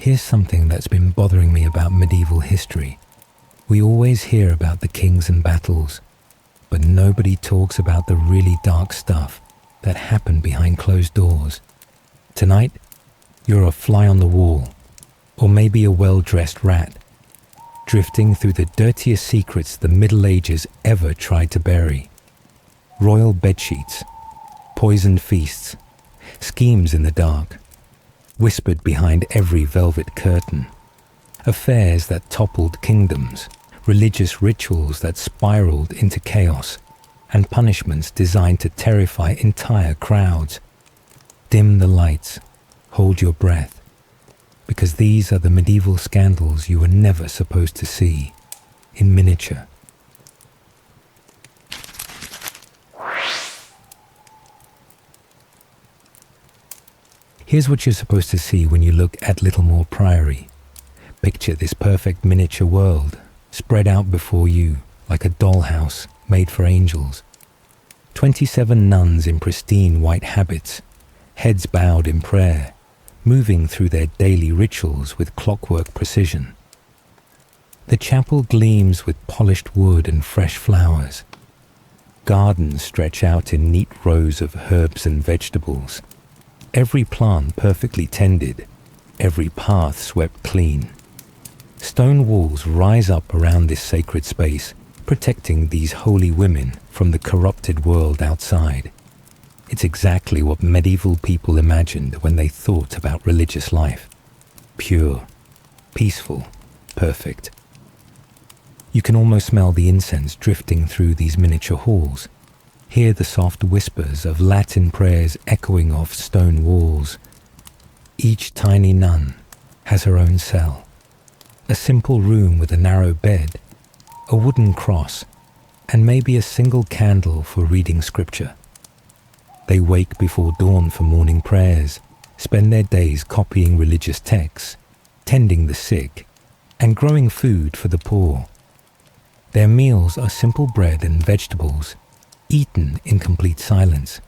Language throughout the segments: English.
Here's something that's been bothering me about medieval history. We always hear about the kings and battles, but nobody talks about the really dark stuff that happened behind closed doors. Tonight, you're a fly on the wall, or maybe a well-dressed rat, drifting through the dirtiest secrets the Middle Ages ever tried to bury. Royal bedsheets, poisoned feasts, schemes in the dark, whispered behind every velvet curtain, affairs that toppled kingdoms, religious rituals that spiraled into chaos, and punishments designed to terrify entire crowds. Dim the lights, hold your breath, because these are the medieval scandals you were never supposed to see, in miniature. Here's what you're supposed to see when you look at Littlemore Priory. Picture this perfect miniature world, spread out before you like a dollhouse made for angels. 27 nuns in pristine white habits, heads bowed in prayer, moving through their daily rituals with clockwork precision. The chapel gleams with polished wood and fresh flowers. Gardens stretch out in neat rows of herbs and vegetables. Every plant perfectly tended, every path swept clean. Stone walls rise up around this sacred space, protecting these holy women from the corrupted world outside. It's exactly what medieval people imagined when they thought about religious life. Pure, peaceful, perfect. You can almost smell the incense drifting through these miniature halls. Hear the soft whispers of Latin prayers echoing off stone walls. Each tiny nun has her own cell. A simple room with a narrow bed, a wooden cross, and maybe a single candle for reading scripture. They wake before dawn for morning prayers, spend their days copying religious texts, tending the sick, and growing food for the poor. Their meals are simple bread and vegetables, eaten in complete silence,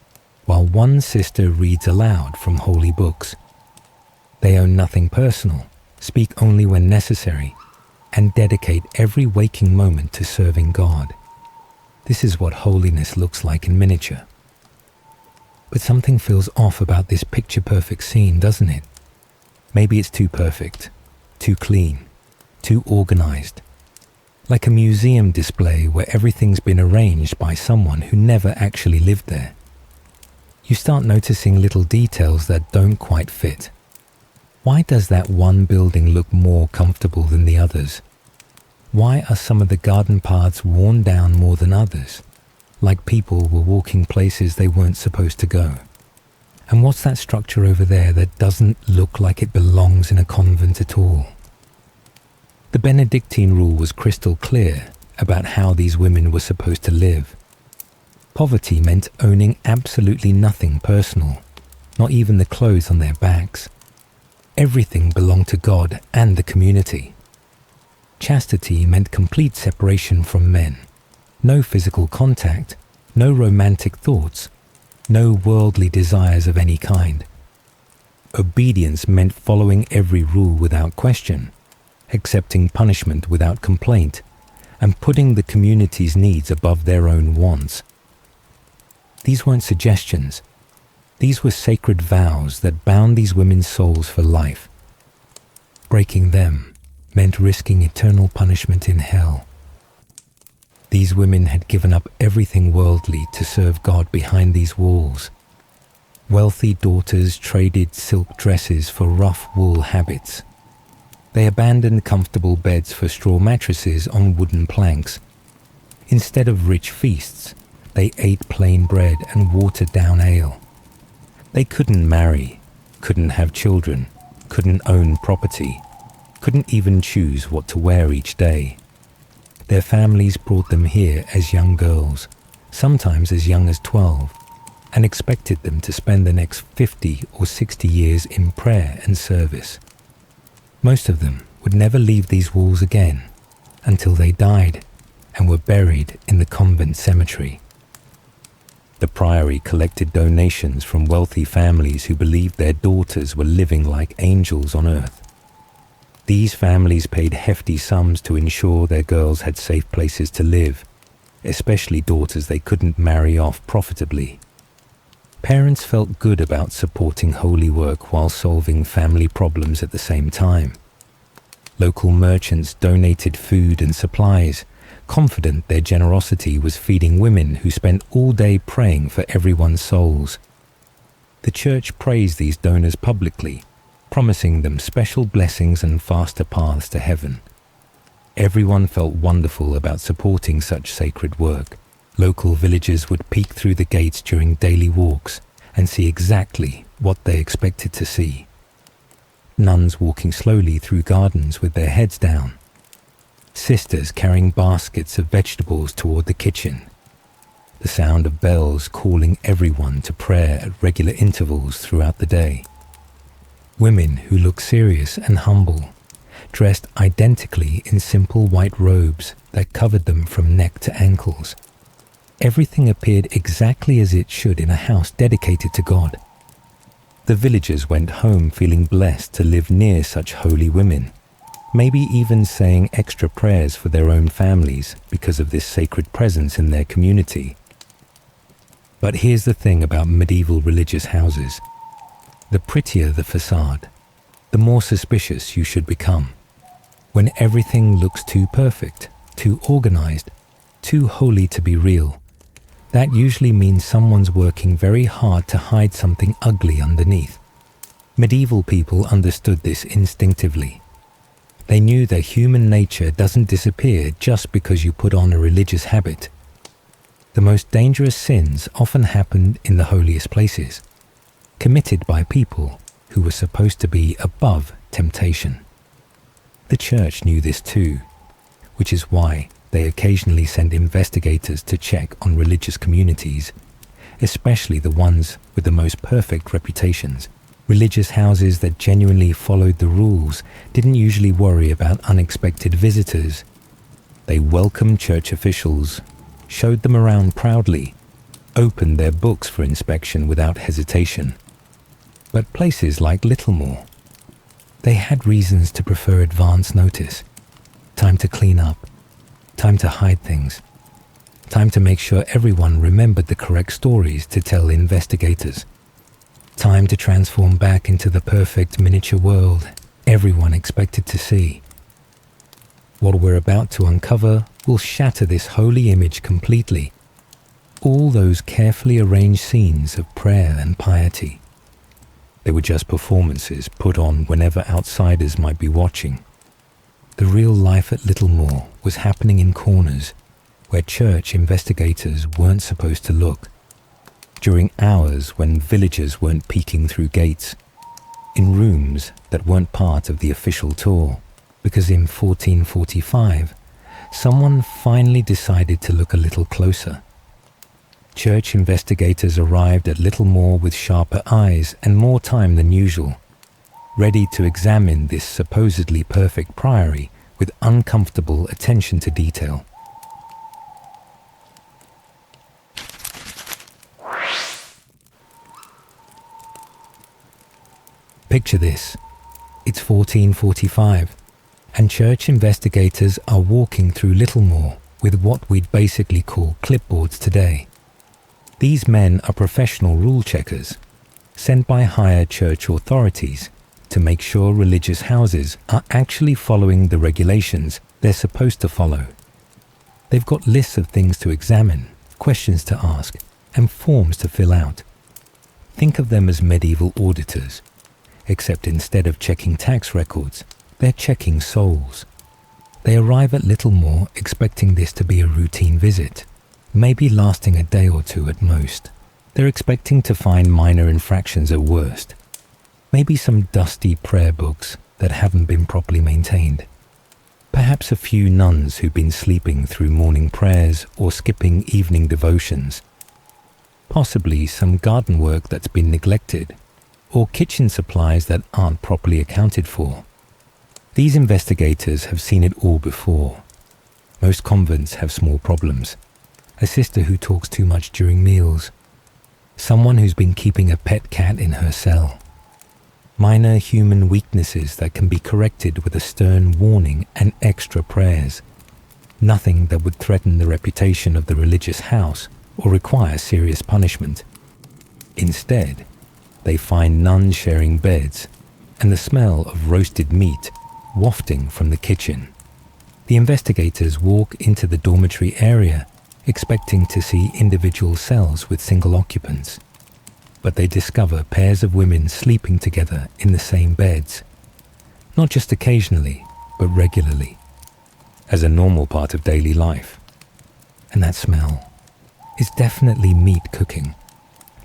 while one sister reads aloud from holy books. They own nothing personal, speak only when necessary, and dedicate every waking moment to serving God. This is what holiness looks like in miniature. But something feels off about this picture-perfect scene, doesn't it? Maybe it's too perfect, too clean, too organized. Like a museum display where everything's been arranged by someone who never actually lived there. You start noticing little details that don't quite fit. Why does that one building look more comfortable than the others? Why are some of the garden paths worn down more than others? Like people were walking places they weren't supposed to go. And what's that structure over there that doesn't look like it belongs in a convent at all? The Benedictine rule was crystal clear about how these women were supposed to live. Poverty meant owning absolutely nothing personal, not even the clothes on their backs. Everything belonged to God and the community. Chastity meant complete separation from men. No physical contact, no romantic thoughts, no worldly desires of any kind. Obedience meant following every rule without question, accepting punishment without complaint, and putting the community's needs above their own wants. These weren't suggestions. These were sacred vows that bound these women's souls for life. Breaking them meant risking eternal punishment in hell. These women had given up everything worldly to serve God behind these walls. Wealthy daughters traded silk dresses for rough wool habits. They abandoned comfortable beds for straw mattresses on wooden planks. Instead of rich feasts, they ate plain bread and watered-down ale. They couldn't marry, couldn't have children, couldn't own property, couldn't even choose what to wear each day. Their families brought them here as young girls, sometimes as young as 12, and expected them to spend the next 50 or 60 years in prayer and service. Most of them would never leave these walls again until they died and were buried in the convent cemetery. The Priory collected donations from wealthy families who believed their daughters were living like angels on earth. These families paid hefty sums to ensure their girls had safe places to live, especially daughters they couldn't marry off profitably. Parents felt good about supporting holy work while solving family problems at the same time. Local merchants donated food and supplies, confident their generosity was feeding women who spent all day praying for everyone's souls. The church praised these donors publicly, promising them special blessings and faster paths to heaven. Everyone felt wonderful about supporting such sacred work. Local villagers would peek through the gates during daily walks and see exactly what they expected to see. Nuns walking slowly through gardens with their heads down. Sisters carrying baskets of vegetables toward the kitchen. The sound of bells calling everyone to prayer at regular intervals throughout the day. Women who looked serious and humble, dressed identically in simple white robes that covered them from neck to ankles. Everything appeared exactly as it should in a house dedicated to God. The villagers went home feeling blessed to live near such holy women, maybe even saying extra prayers for their own families because of this sacred presence in their community. But here's the thing about medieval religious houses. The prettier the facade, the more suspicious you should become. When everything looks too perfect, too organized, too holy to be real, that usually means someone's working very hard to hide something ugly underneath. Medieval people understood this instinctively. They knew that human nature doesn't disappear just because you put on a religious habit. The most dangerous sins often happened in the holiest places, committed by people who were supposed to be above temptation. The church knew this too, which is why they occasionally sent investigators to check on religious communities, especially the ones with the most perfect reputations. Religious houses that genuinely followed the rules didn't usually worry about unexpected visitors. They welcomed church officials, showed them around proudly, opened their books for inspection without hesitation. But places like Littlemore, they had reasons to prefer advance notice, time to clean up, time to hide things, time to make sure everyone remembered the correct stories to tell investigators, time to transform back into the perfect miniature world everyone expected to see. What we're about to uncover will shatter this holy image completely. All those carefully arranged scenes of prayer and piety. They were just performances put on whenever outsiders might be watching. The real life at Littlemore was happening in corners where church investigators weren't supposed to look, during hours when villagers weren't peeking through gates, in rooms that weren't part of the official tour, because in 1445, someone finally decided to look a little closer. Church investigators arrived at Littlemore with sharper eyes and more time than usual, ready to examine this supposedly perfect priory with uncomfortable attention to detail. Picture this. It's 1445, and church investigators are walking through Littlemore with what we'd basically call clipboards today. These men are professional rule checkers, sent by higher church authorities to make sure religious houses are actually following the regulations they're supposed to follow. They've got lists of things to examine, questions to ask, and forms to fill out. Think of them as medieval auditors, except instead of checking tax records, they're checking souls. They arrive at Littlemore expecting this to be a routine visit, maybe lasting a day or two at most. They're expecting to find minor infractions at worst, maybe some dusty prayer books that haven't been properly maintained, perhaps a few nuns who've been sleeping through morning prayers or skipping evening devotions, possibly some garden work that's been neglected, or kitchen supplies that aren't properly accounted for. These investigators have seen it all before. Most convents have small problems. A sister who talks too much during meals. Someone who's been keeping a pet cat in her cell. minor human weaknesses that can be corrected with a stern warning and extra prayers. Nothing that would threaten the reputation of the religious house or require serious punishment. Instead, they find nuns sharing beds and the smell of roasted meat wafting from the kitchen. The investigators walk into the dormitory area, expecting to see individual cells with single occupants. But they discover pairs of women sleeping together in the same beds, not just occasionally, but regularly, as a normal part of daily life. And that smell is definitely meat cooking,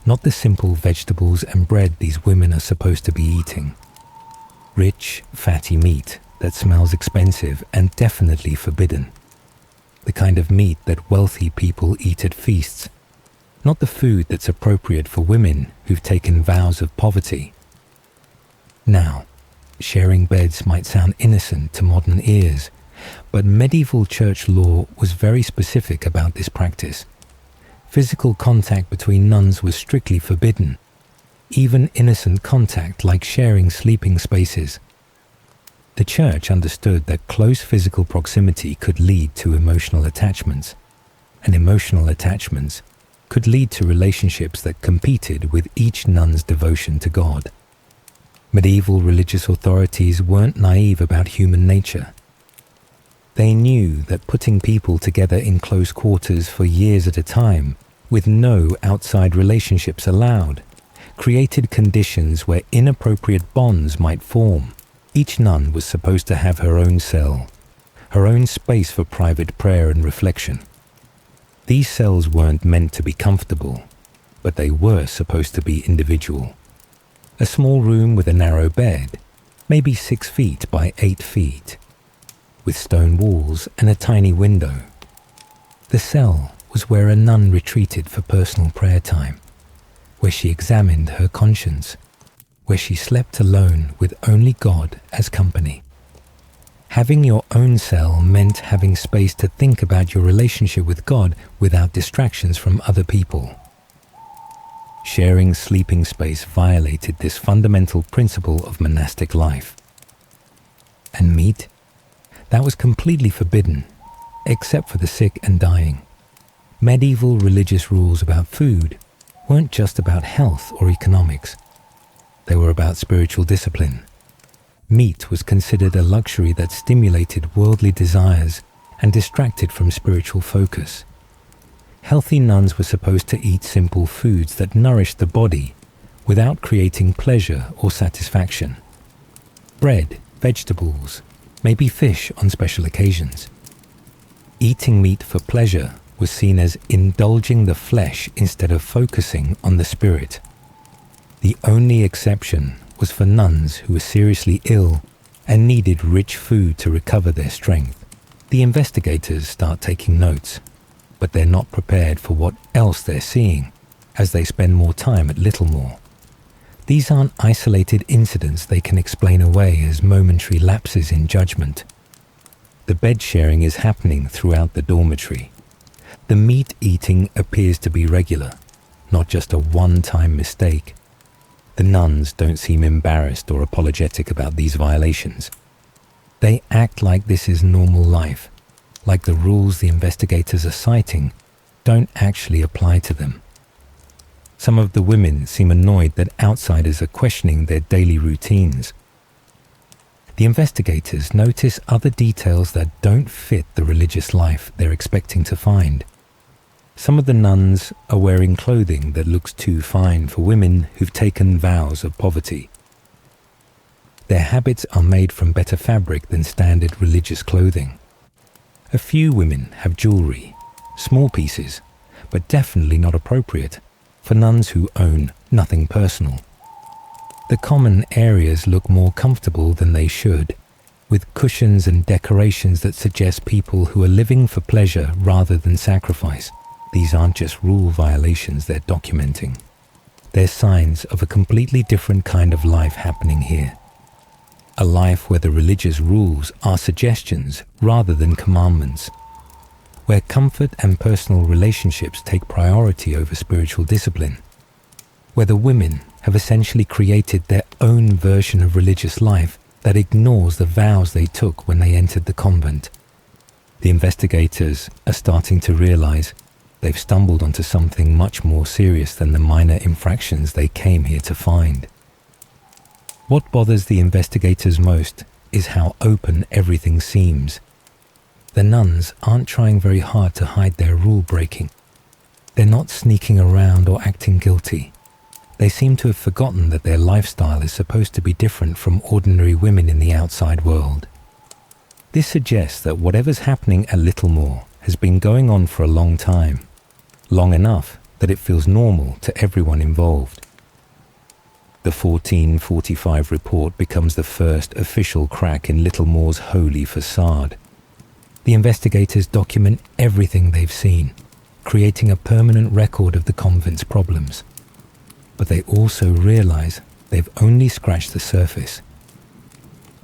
not the simple vegetables and bread these women are supposed to be eating. Rich, fatty meat that smells expensive and definitely forbidden. The kind of meat that wealthy people eat at feasts, not the food that's appropriate for women who've taken vows of poverty. Now, sharing beds might sound innocent to modern ears, but medieval church law was very specific about this practice. Physical contact between nuns was strictly forbidden, even innocent contact like sharing sleeping spaces. The church understood that close physical proximity could lead to emotional attachments, and emotional attachments could lead to relationships that competed with each nun's devotion to God. Medieval religious authorities weren't naive about human nature. They knew that putting people together in close quarters for years at a time, with no outside relationships allowed, created conditions where inappropriate bonds might form. Each nun was supposed to have her own cell, her own space for private prayer and reflection. These cells weren't meant to be comfortable, but they were supposed to be individual. A small room with a narrow bed, maybe 6 feet by 8 feet, with stone walls and a tiny window. The cell was where a nun retreated for personal prayer time, where she examined her conscience, where she slept alone with only God as company. Having your own cell meant having space to think about your relationship with God without distractions from other people. Sharing sleeping space violated this fundamental principle of monastic life. And meat? That was completely forbidden, except for the sick and dying. Medieval religious rules about food weren't just about health or economics. They were about spiritual discipline. Meat was considered a luxury that stimulated worldly desires and distracted from spiritual focus. Healthy nuns were supposed to eat simple foods that nourished the body without creating pleasure or satisfaction. Bread, vegetables, maybe fish on special occasions. Eating meat for pleasure was seen as indulging the flesh instead of focusing on the spirit. The only exception was for nuns who were seriously ill and needed rich food to recover their strength. The investigators start taking notes, but they're not prepared for what else they're seeing as they spend more time at Littlemore. These aren't isolated incidents they can explain away as momentary lapses in judgment. The bed sharing is happening throughout the dormitory. The meat eating appears to be regular, not just a one-time mistake. The nuns don't seem embarrassed or apologetic about these violations. They act like this is normal life, like the rules the investigators are citing don't actually apply to them. Some of the women seem annoyed that outsiders are questioning their daily routines. The investigators notice other details that don't fit the religious life they're expecting to find. Some of the nuns are wearing clothing that looks too fine for women who've taken vows of poverty. Their habits are made from better fabric than standard religious clothing. A few women have jewelry, small pieces, but definitely not appropriate for nuns who own nothing personal. The common areas look more comfortable than they should, with cushions and decorations that suggest people who are living for pleasure rather than sacrifice. These aren't just rule violations they're documenting. They're signs of a completely different kind of life happening here. A life where the religious rules are suggestions rather than commandments, where comfort and personal relationships take priority over spiritual discipline, where the women have essentially created their own version of religious life that ignores the vows they took when they entered the convent. The investigators are starting to realize they've stumbled onto something much more serious than the minor infractions they came here to find. What bothers the investigators most is how open everything seems. The nuns aren't trying very hard to hide their rule breaking. They're not sneaking around or acting guilty. They seem to have forgotten that their lifestyle is supposed to be different from ordinary women in the outside world. This suggests that whatever's happening at Littlemore has been going on for a long time, long enough that it feels normal to everyone involved. The 1445 report becomes the first official crack in Littlemore's holy facade. The investigators document everything they've seen, creating a permanent record of the convent's problems. But they also realize they've only scratched the surface.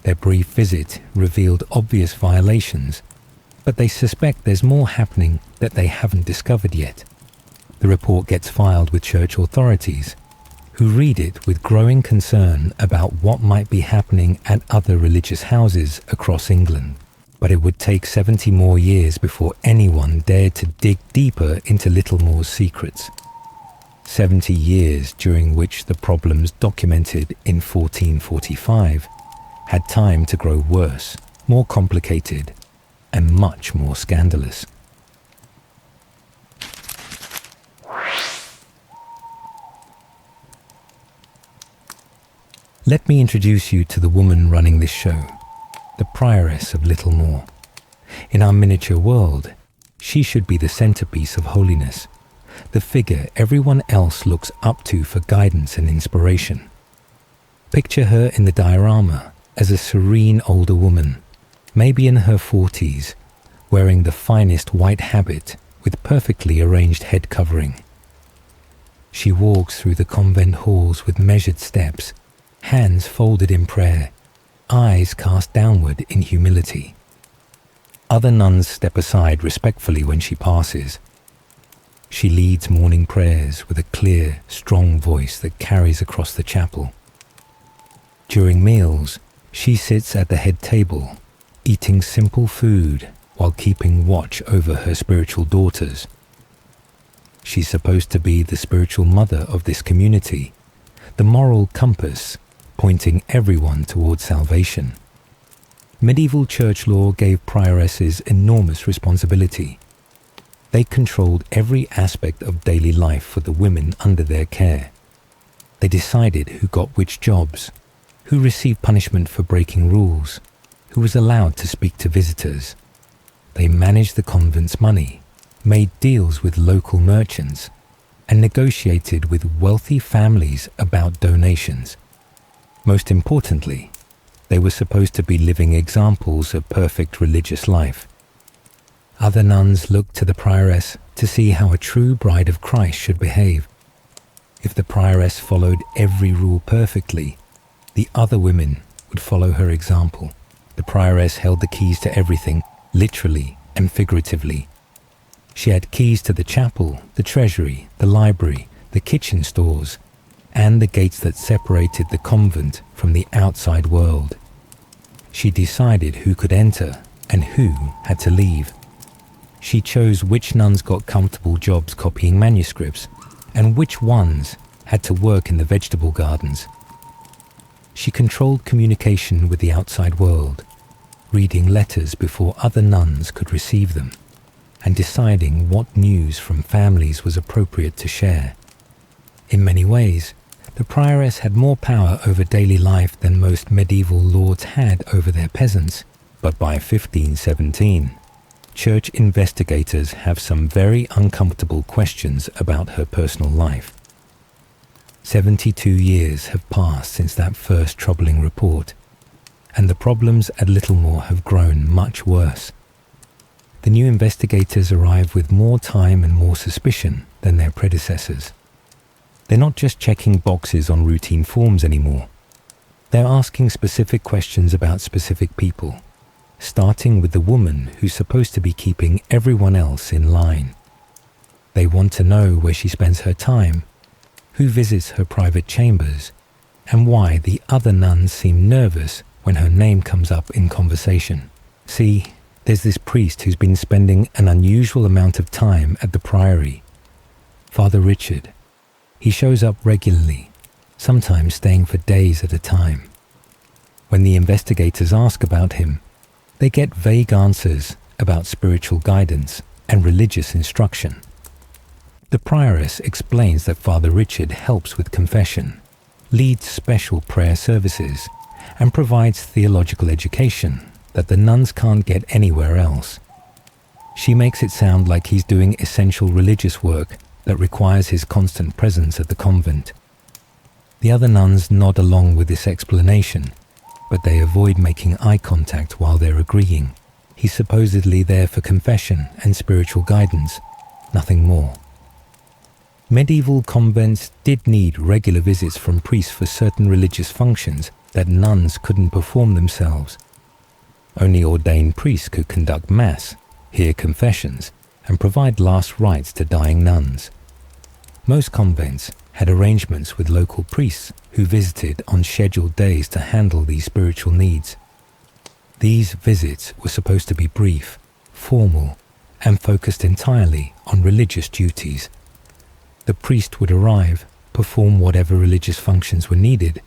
Their brief visit revealed obvious violations, but they suspect there's more happening that they haven't discovered yet. The report gets filed with church authorities, who read it with growing concern about what might be happening at other religious houses across England. But it would take 70 more years before anyone dared to dig deeper into Littlemore's secrets. 70 years during which the problems documented in 1445 had time to grow worse, more complicated, and much more scandalous. Let me introduce you to the woman running this show, the Prioress of Littlemore. In our miniature world, she should be the centerpiece of holiness, the figure everyone else looks up to for guidance and inspiration. Picture her in the diorama as a serene older woman, maybe in her 40s, wearing the finest white habit with perfectly arranged head covering. She walks through the convent halls with measured steps, hands folded in prayer, eyes cast downward in humility. Other nuns step aside respectfully when she passes. She leads morning prayers with a clear, strong voice that carries across the chapel. During meals, she sits at the head table, eating simple food while keeping watch over her spiritual daughters. She's supposed to be the spiritual mother of this community, the moral compass pointing everyone towards salvation. Medieval church law gave prioresses enormous responsibility. They controlled every aspect of daily life for the women under their care. They decided who got which jobs, who received punishment for breaking rules, who was allowed to speak to visitors. They managed the convent's money, made deals with local merchants, and negotiated with wealthy families about donations. Most importantly, they were supposed to be living examples of perfect religious life. Other nuns looked to the prioress to see how a true bride of Christ should behave. If the prioress followed every rule perfectly, the other women would follow her example. The prioress held the keys to everything, literally and figuratively. She had keys to the chapel, the treasury, the library, the kitchen stores, and the gates that separated the convent from the outside world. She decided who could enter and who had to leave. She chose which nuns got comfortable jobs copying manuscripts and which ones had to work in the vegetable gardens. She controlled communication with the outside world, reading letters before other nuns could receive them, and deciding what news from families was appropriate to share. In many ways, the prioress had more power over daily life than most medieval lords had over their peasants, but by 1517, church investigators have some very uncomfortable questions about her personal life. 72 years have passed since that first troubling report, and the problems at Littlemore have grown much worse. The new investigators arrive with more time and more suspicion than their predecessors. They're not just checking boxes on routine forms anymore. They're asking specific questions about specific people, starting with the woman who's supposed to be keeping everyone else in line. They want to know where she spends her time, who visits her private chambers, and why the other nuns seem nervous when her name comes up in conversation. See, there's this priest who's been spending an unusual amount of time at the Priory. Father Richard. He shows up regularly, sometimes staying for days at a time. When the investigators ask about him, they get vague answers about spiritual guidance and religious instruction. The prioress explains that Father Richard helps with confession, leads special prayer services, and provides theological education that the nuns can't get anywhere else. She makes it sound like he's doing essential religious work that requires his constant presence at the convent. The other nuns nod along with this explanation, but they avoid making eye contact while they're agreeing. He's supposedly there for confession and spiritual guidance, nothing more. Medieval convents did need regular visits from priests for certain religious functions that nuns couldn't perform themselves. Only ordained priests could conduct mass, hear confessions, and provide last rites to dying nuns. Most convents had arrangements with local priests who visited on scheduled days to handle these spiritual needs. These visits were supposed to be brief, formal, and focused entirely on religious duties. The priest would arrive, perform whatever religious functions were needed,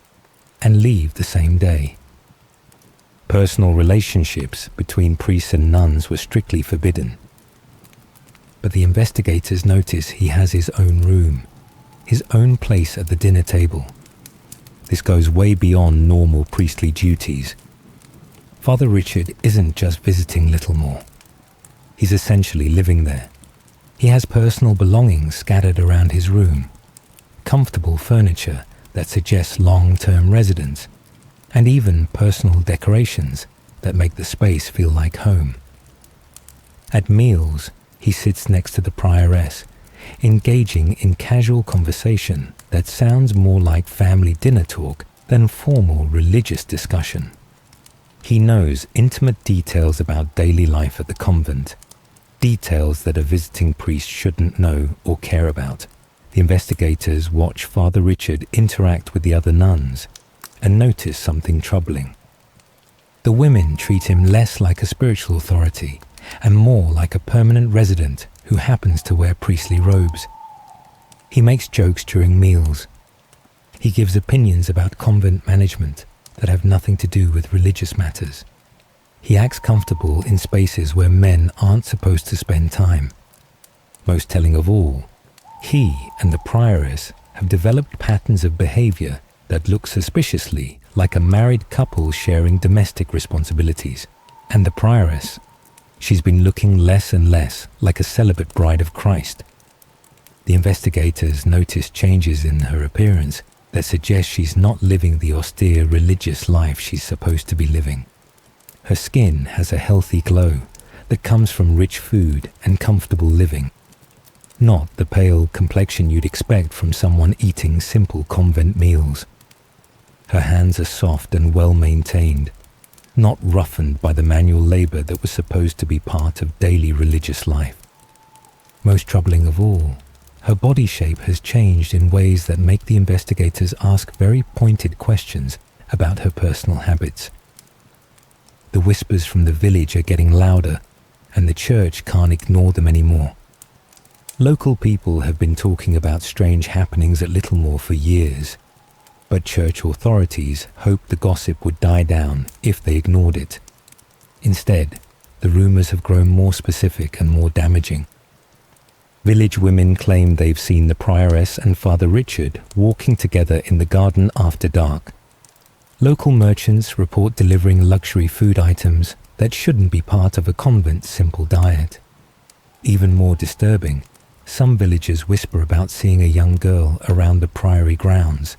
and leave the same day. Personal relationships between priests and nuns were strictly forbidden. But the investigators notice he has his own room, his own place at the dinner table. This goes way beyond normal priestly duties. Father Richard isn't just visiting Littlemore. He's essentially living there. He has personal belongings scattered around his room, comfortable furniture that suggests long-term residence, and even personal decorations that make the space feel like home. At meals, he sits next to the prioress, engaging in casual conversation that sounds more like family dinner talk than formal religious discussion. He knows intimate details about daily life at the convent, details that a visiting priest shouldn't know or care about. The investigators watch Father Richard interact with the other nuns and notice something troubling. The women treat him less like a spiritual authority and more like a permanent resident who happens to wear priestly robes. He makes jokes during meals. He gives opinions about convent management that have nothing to do with religious matters. He acts comfortable in spaces where men aren't supposed to spend time. Most telling of all, he and the prioress have developed patterns of behavior that look suspiciously like a married couple sharing domestic responsibilities. And the prioress, she's been looking less and less like a celibate bride of Christ. The investigators notice changes in her appearance that suggest she's not living the austere religious life she's supposed to be living. Her skin has a healthy glow that comes from rich food and comfortable living, not the pale complexion you'd expect from someone eating simple convent meals. Her hands are soft and well-maintained, not roughened by the manual labor that was supposed to be part of daily religious life. Most troubling of all, her body shape has changed in ways that make the investigators ask very pointed questions about her personal habits. The whispers from the village are getting louder, and the church can't ignore them anymore. Local people have been talking about strange happenings at Littlemore for years, but church authorities hoped the gossip would die down if they ignored it. Instead, the rumors have grown more specific and more damaging. Village women claim they've seen the prioress and Father Richard walking together in the garden after dark. Local merchants report delivering luxury food items that shouldn't be part of a convent's simple diet. Even more disturbing, some villagers whisper about seeing a young girl around the Priory grounds,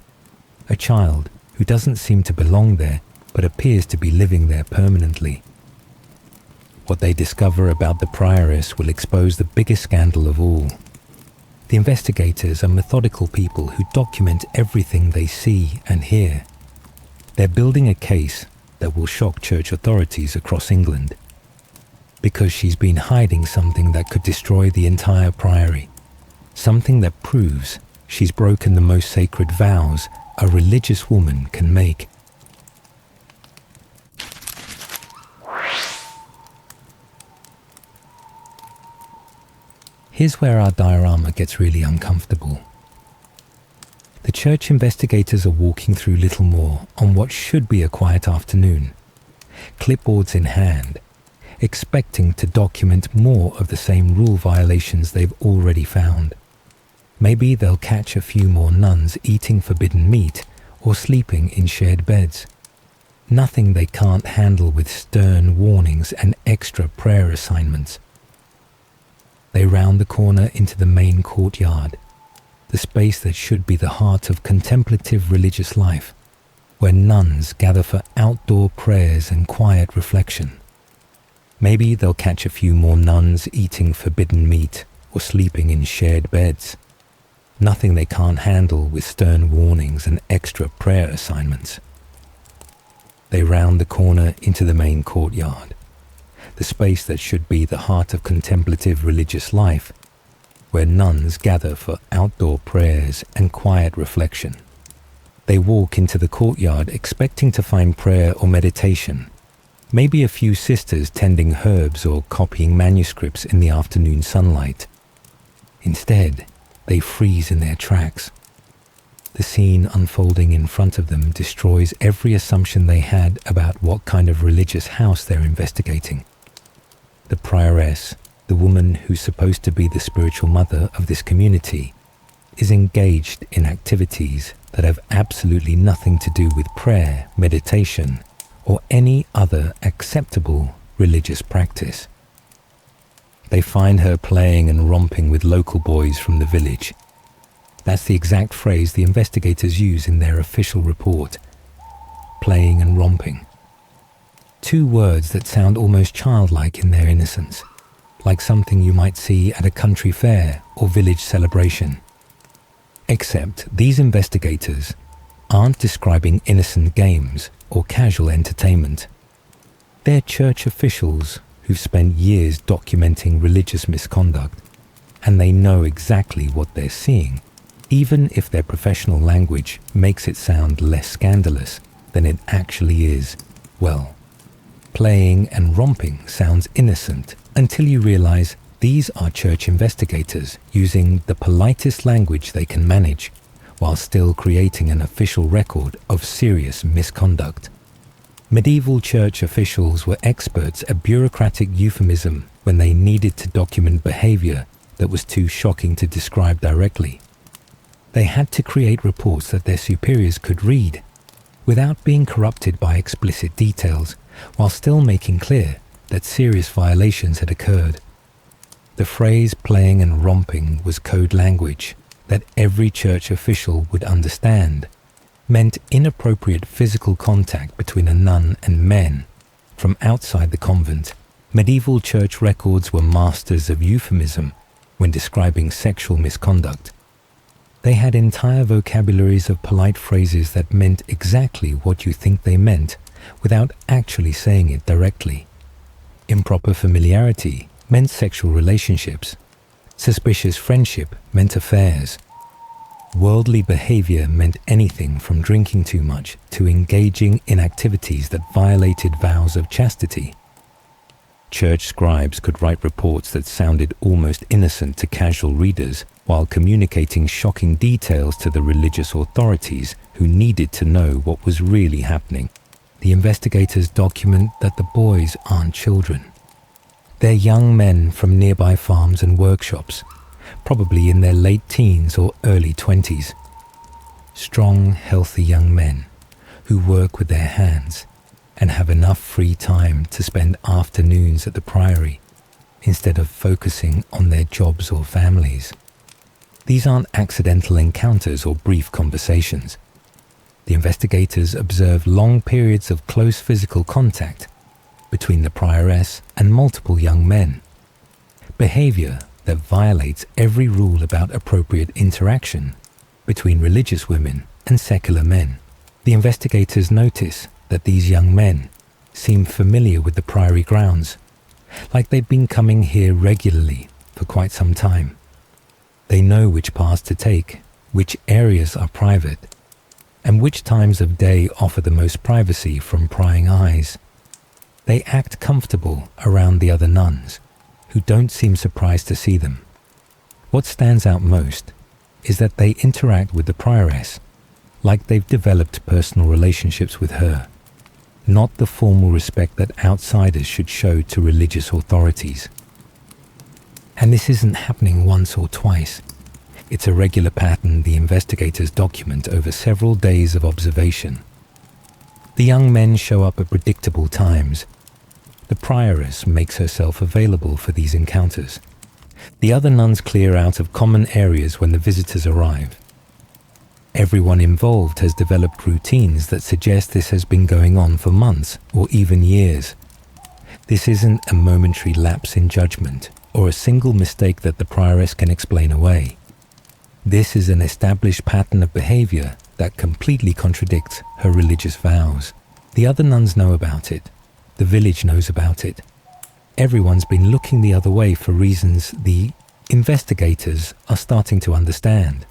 a child who doesn't seem to belong there but appears to be living there permanently. What they discover about the prioress will expose the biggest scandal of all. The investigators are methodical people who document everything they see and hear. They're building a case that will shock church authorities across England, because she's been hiding something that could destroy the entire priory, something that proves she's broken the most sacred vows a religious woman can make. Here's where our diorama gets really uncomfortable. The church investigators are walking through Littlemore on what should be a quiet afternoon, clipboards in hand, expecting to document more of the same rule violations they've already found. Maybe they'll catch a few more nuns eating forbidden meat or sleeping in shared beds. Nothing they can't handle with stern warnings and extra prayer assignments. They round the corner into the main courtyard, the space that should be the heart of contemplative religious life, where nuns gather for outdoor prayers and quiet reflection. Maybe they'll catch a few more nuns eating forbidden meat or sleeping in shared beds. Nothing they can't handle with stern warnings and extra prayer assignments. They round the corner into the main courtyard, the space that should be the heart of contemplative religious life, where nuns gather for outdoor prayers and quiet reflection. They walk into the courtyard expecting to find prayer or meditation, maybe a few sisters tending herbs or copying manuscripts in the afternoon sunlight. Instead, they freeze in their tracks. The scene unfolding in front of them destroys every assumption they had about what kind of religious house they're investigating. The prioress, the woman who's supposed to be the spiritual mother of this community, is engaged in activities that have absolutely nothing to do with prayer, meditation, or any other acceptable religious practice. They find her playing and romping with local boys from the village. That's the exact phrase the investigators use in their official report. Playing and romping. Two words that sound almost childlike in their innocence, like something you might see at a country fair or village celebration. Except these investigators aren't describing innocent games or casual entertainment. They're church officials who've spent years documenting religious misconduct, and they know exactly what they're seeing, even if their professional language makes it sound less scandalous than it actually is. Well, playing and romping sounds innocent until you realize these are church investigators using the politest language they can manage, while still creating an official record of serious misconduct. Medieval church officials were experts at bureaucratic euphemism when they needed to document behavior that was too shocking to describe directly. They had to create reports that their superiors could read, without being corrupted by explicit details, while still making clear that serious violations had occurred. The phrase playing and romping was code language that every church official would understand, meant inappropriate physical contact between a nun and men from outside the convent. Medieval church records were masters of euphemism when describing sexual misconduct. They had entire vocabularies of polite phrases that meant exactly what you think they meant without actually saying it directly. Improper familiarity meant sexual relationships. Suspicious friendship meant affairs. Worldly behavior meant anything from drinking too much to engaging in activities that violated vows of chastity. Church scribes could write reports that sounded almost innocent to casual readers while communicating shocking details to the religious authorities who needed to know what was really happening. The investigators document that the boys aren't children. They're young men from nearby farms and workshops, probably in their late teens or early 20s. Strong, healthy young men who work with their hands and have enough free time to spend afternoons at the Priory instead of focusing on their jobs or families. These aren't accidental encounters or brief conversations. The investigators observe long periods of close physical contact between the prioress and multiple young men. Behavior that violates every rule about appropriate interaction between religious women and secular men. The investigators notice that these young men seem familiar with the Priory grounds, like they've been coming here regularly for quite some time. They know which paths to take which areas are private, and which times of day offer the most privacy from prying eyes. They act comfortable around the other nuns, who don't seem surprised to see them. What stands out most is that they interact with the prioress like they've developed personal relationships with her, not the formal respect that outsiders should show to religious authorities. And this isn't happening once or twice. It's a regular pattern the investigators document over several days of observation. The young men show up at predictable times. The prioress makes herself available for these encounters. The other nuns clear out of common areas when the visitors arrive. Everyone involved has developed routines that suggest this has been going on for months or even years. This isn't a momentary lapse in judgment or a single mistake that the prioress can explain away. This is an established pattern of behavior that completely contradicts her religious vows. The other nuns know about it. The village knows about it. Everyone's been looking the other way for reasons the investigators are starting to understand.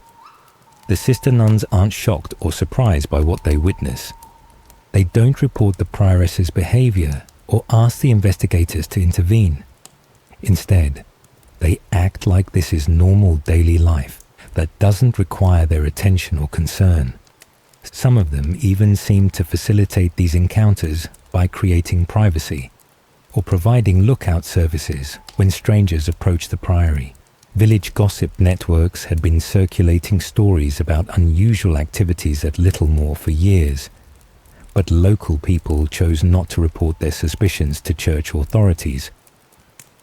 The sister nuns aren't shocked or surprised by what they witness. They don't report the prioress's behavior or ask the investigators to intervene. Instead, they act like this is normal daily life that doesn't require their attention or concern. Some of them even seem to facilitate these encounters by creating privacy or providing lookout services when strangers approach the priory. Village gossip networks had been circulating stories about unusual activities at Littlemore for years, but local people chose not to report their suspicions to church authorities.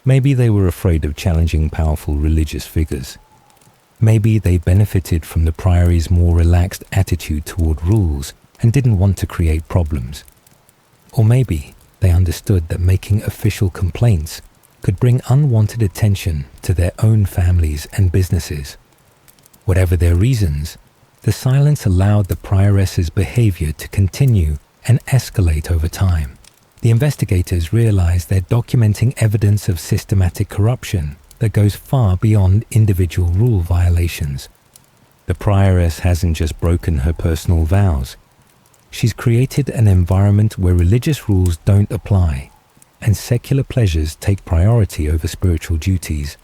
Maybe they were afraid of challenging powerful religious figures. Maybe they benefited from the priory's more relaxed attitude toward rules and didn't want to create problems. Or maybe they understood that making official complaints could bring unwanted attention to their own families and businesses. Whatever their reasons, the silence allowed the prioress's behavior to continue and escalate over time. The investigators realized they're documenting evidence of systematic corruption that goes far beyond individual rule violations. The prioress hasn't just broken her personal vows. She's created an environment where religious rules don't apply and secular pleasures take priority over spiritual duties.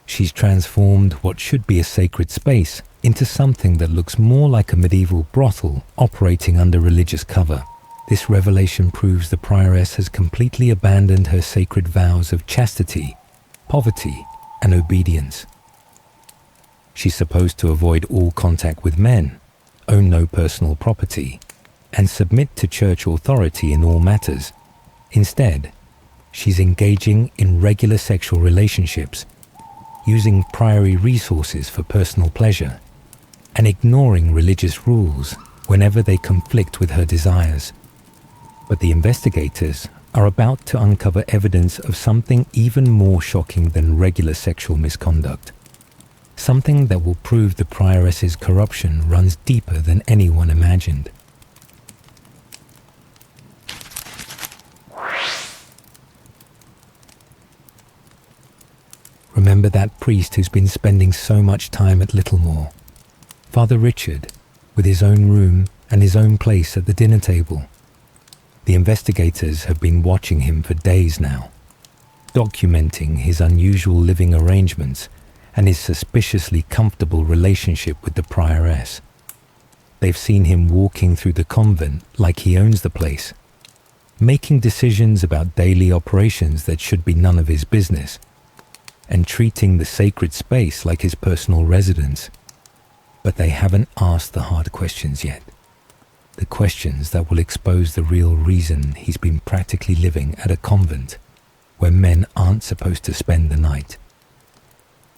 She's transformed what should be a sacred space into something that looks more like a medieval brothel operating under religious cover. This revelation proves the prioress has completely abandoned her sacred vows of chastity, poverty, and obedience. She's supposed to avoid all contact with men, own no personal property, and submit to church authority in all matters. Instead, she's engaging in regular sexual relationships, using priory resources for personal pleasure, and ignoring religious rules whenever they conflict with her desires. But the investigators are about to uncover evidence of something even more shocking than regular sexual misconduct. Something that will prove the prioress's corruption runs deeper than anyone imagined. Remember that priest who's been spending so much time at Littlemore? Father Richard, with his own room and his own place at the dinner table. The investigators have been watching him for days now, documenting his unusual living arrangements and his suspiciously comfortable relationship with the prioress. They've seen him walking through the convent like he owns the place, making decisions about daily operations that should be none of his business, and treating the sacred space like his personal residence. But they haven't asked the hard questions yet. The questions that will expose the real reason he's been practically living at a convent where men aren't supposed to spend the night.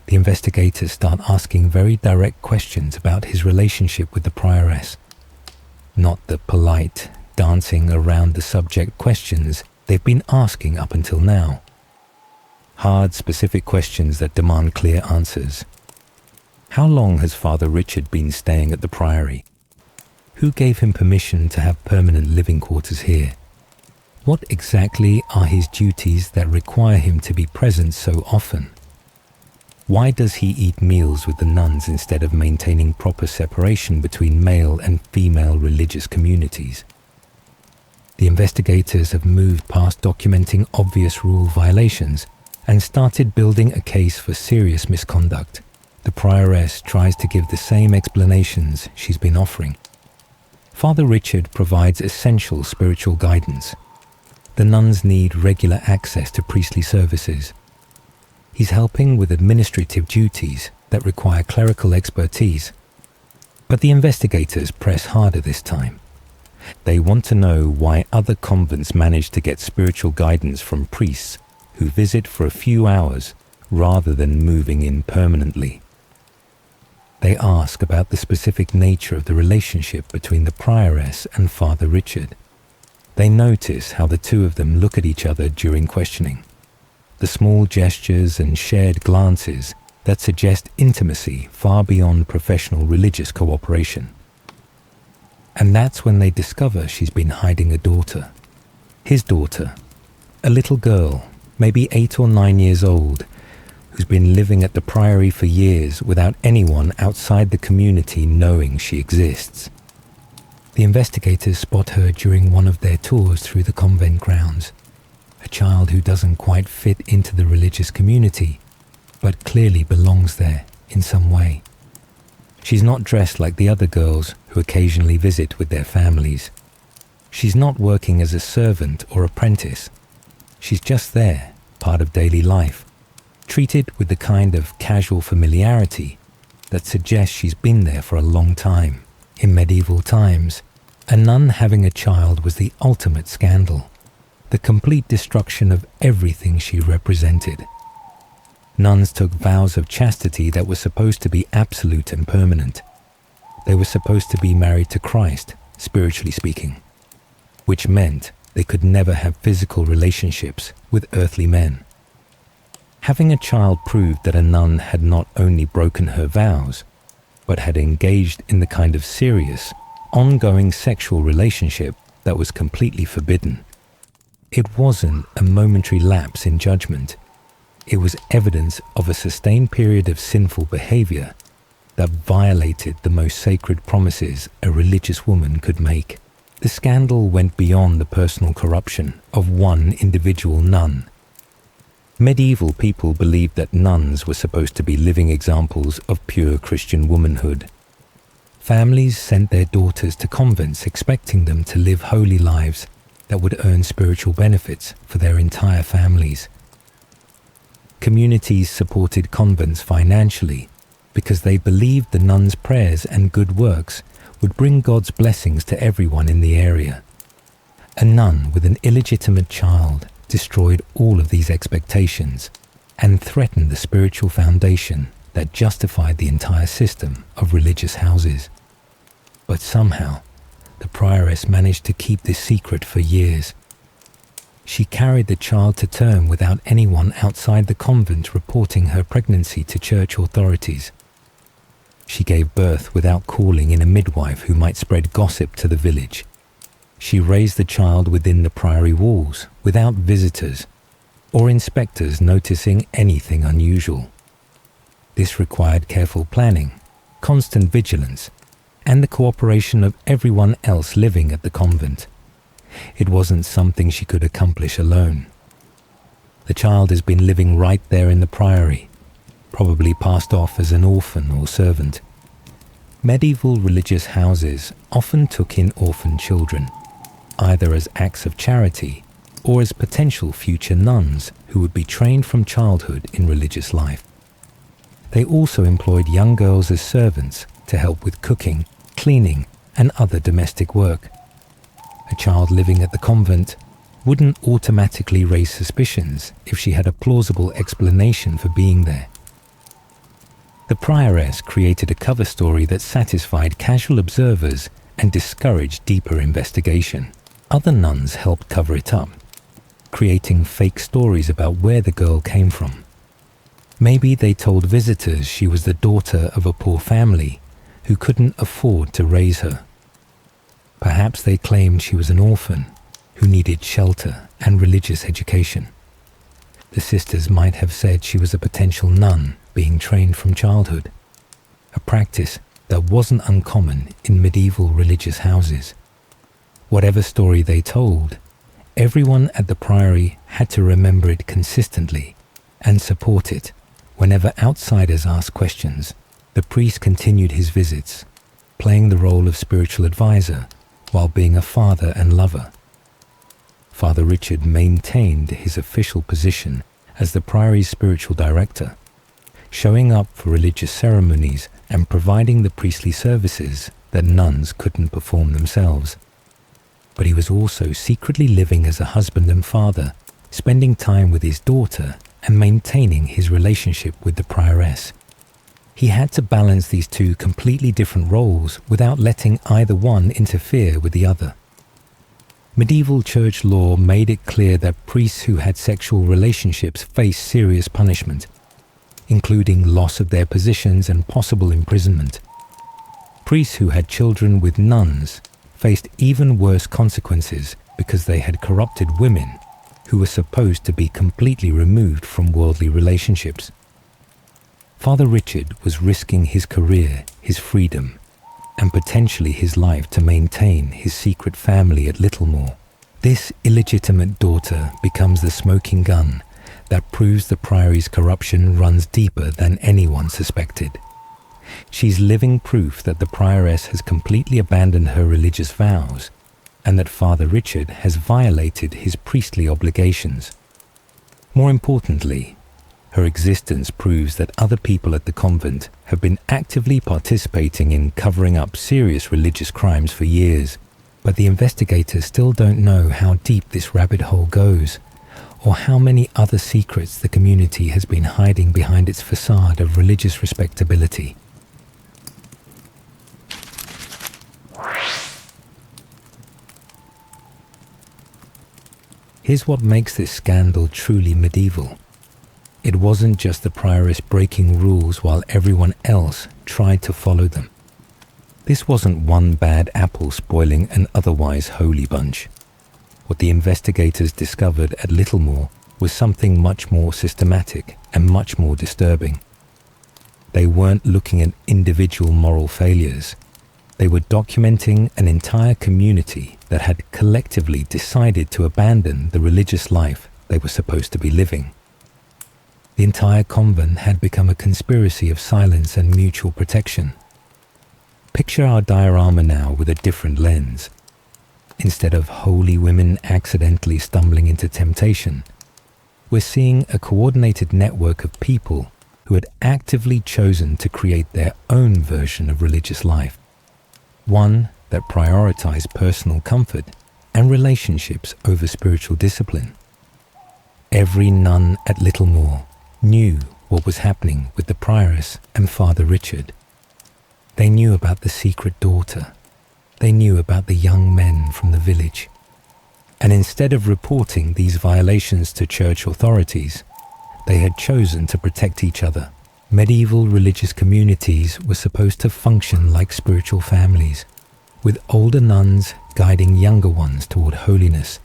The investigators start asking very direct questions about his relationship with the prioress. Not the polite, dancing around the subject questions they've been asking up until now. Hard, specific questions that demand clear answers. How long has Father Richard been staying at the Priory? Who gave him permission to have permanent living quarters here? What exactly are his duties that require him to be present so often? Why does he eat meals with the nuns instead of maintaining proper separation between male and female religious communities? The investigators have moved past documenting obvious rule violations and started building a case for serious misconduct. The prioress tries to give the same explanations she's been offering. Father Richard provides essential spiritual guidance. The nuns need regular access to priestly services. He's helping with administrative duties that require clerical expertise. But the investigators press harder this time. They want to know why other convents manage to get spiritual guidance from priests who visit for a few hours rather than moving in permanently. They ask about the specific nature of the relationship between the prioress and Father Richard. They notice how the two of them look at each other during questioning. The small gestures and shared glances that suggest intimacy far beyond professional religious cooperation. And that's when they discover she's been hiding a daughter. His daughter, a little girl, maybe 8 or 9 years old, who's been living at the Priory for years without anyone outside the community knowing she exists. The investigators spot her during one of their tours through the convent grounds. A child who doesn't quite fit into the religious community, but clearly belongs there in some way. She's not dressed like the other girls who occasionally visit with their families. She's not working as a servant or apprentice. She's just there, part of daily life, treated with the kind of casual familiarity that suggests she's been there for a long time. In medieval times, a nun having a child was the ultimate scandal, the complete destruction of everything she represented. Nuns took vows of chastity that were supposed to be absolute and permanent. They were supposed to be married to Christ, spiritually speaking, which meant they could never have physical relationships with earthly men. Having a child proved that a nun had not only broken her vows, but had engaged in the kind of serious, ongoing sexual relationship that was completely forbidden. It wasn't a momentary lapse in judgment. It was evidence of a sustained period of sinful behavior that violated the most sacred promises a religious woman could make. The scandal went beyond the personal corruption of one individual nun. Medieval people believed that nuns were supposed to be living examples of pure Christian womanhood. Families sent their daughters to convents expecting them to live holy lives that would earn spiritual benefits for their entire families. Communities supported convents financially because they believed the nuns' prayers and good works would bring God's blessings to everyone in the area. A nun with an illegitimate child destroyed all of these expectations and threatened the spiritual foundation that justified the entire system of religious houses. But somehow, the prioress managed to keep this secret for years. She carried the child to term without anyone outside the convent reporting her pregnancy to church authorities. She gave birth without calling in a midwife who might spread gossip to the village. She raised the child within the priory walls without visitors or inspectors noticing anything unusual. This required careful planning, constant vigilance, and the cooperation of everyone else living at the convent. It wasn't something she could accomplish alone. The child has been living right there in the priory, probably passed off as an orphan or servant. Medieval religious houses often took in orphan children, either as acts of charity or as potential future nuns who would be trained from childhood in religious life. They also employed young girls as servants to help with cooking, cleaning, and other domestic work. A child living at the convent wouldn't automatically raise suspicions if she had a plausible explanation for being there. The prioress created a cover story that satisfied casual observers and discouraged deeper investigation. Other nuns helped cover it up, creating fake stories about where the girl came from. Maybe they told visitors she was the daughter of a poor family who couldn't afford to raise her. Perhaps they claimed she was an orphan who needed shelter and religious education. The sisters might have said she was a potential nun being trained from childhood, a practice that wasn't uncommon in medieval religious houses. Whatever story they told, everyone at the Priory had to remember it consistently and support it. Whenever outsiders asked questions, the priest continued his visits, playing the role of spiritual advisor while being a father and lover. Father Richard maintained his official position as the Priory's spiritual director, showing up for religious ceremonies and providing the priestly services that nuns couldn't perform themselves. But he was also secretly living as a husband and father, spending time with his daughter and maintaining his relationship with the prioress. He had to balance these two completely different roles without letting either one interfere with the other. Medieval church law made it clear that priests who had sexual relationships faced serious punishment, including loss of their positions and possible imprisonment. Priests who had children with nuns faced even worse consequences because they had corrupted women who were supposed to be completely removed from worldly relationships. Father Richard was risking his career, his freedom, and potentially his life to maintain his secret family at Littlemore. This illegitimate daughter becomes the smoking gun that proves the Priory's corruption runs deeper than anyone suspected. She's living proof that the prioress has completely abandoned her religious vows and that Father Richard has violated his priestly obligations. More importantly, her existence proves that other people at the convent have been actively participating in covering up serious religious crimes for years, but the investigators still don't know how deep this rabbit hole goes, or how many other secrets the community has been hiding behind its facade of religious respectability. Here's what makes this scandal truly medieval. It wasn't just the prioress breaking rules while everyone else tried to follow them. This wasn't one bad apple spoiling an otherwise holy bunch. What the investigators discovered at Littlemore was something much more systematic and much more disturbing. They weren't looking at individual moral failures. They were documenting an entire community that had collectively decided to abandon the religious life they were supposed to be living. The entire convent had become a conspiracy of silence and mutual protection. Picture our diorama now with a different lens. Instead of holy women accidentally stumbling into temptation, we're seeing a coordinated network of people who had actively chosen to create their own version of religious life. One that prioritized personal comfort and relationships over spiritual discipline. Every nun at Littlemore knew what was happening with the prioress and Father Richard. They knew about the secret daughter. They knew about the young men from the village. And instead of reporting these violations to church authorities, they had chosen to protect each other. Medieval religious communities were supposed to function like spiritual families, with older nuns guiding younger ones toward holiness,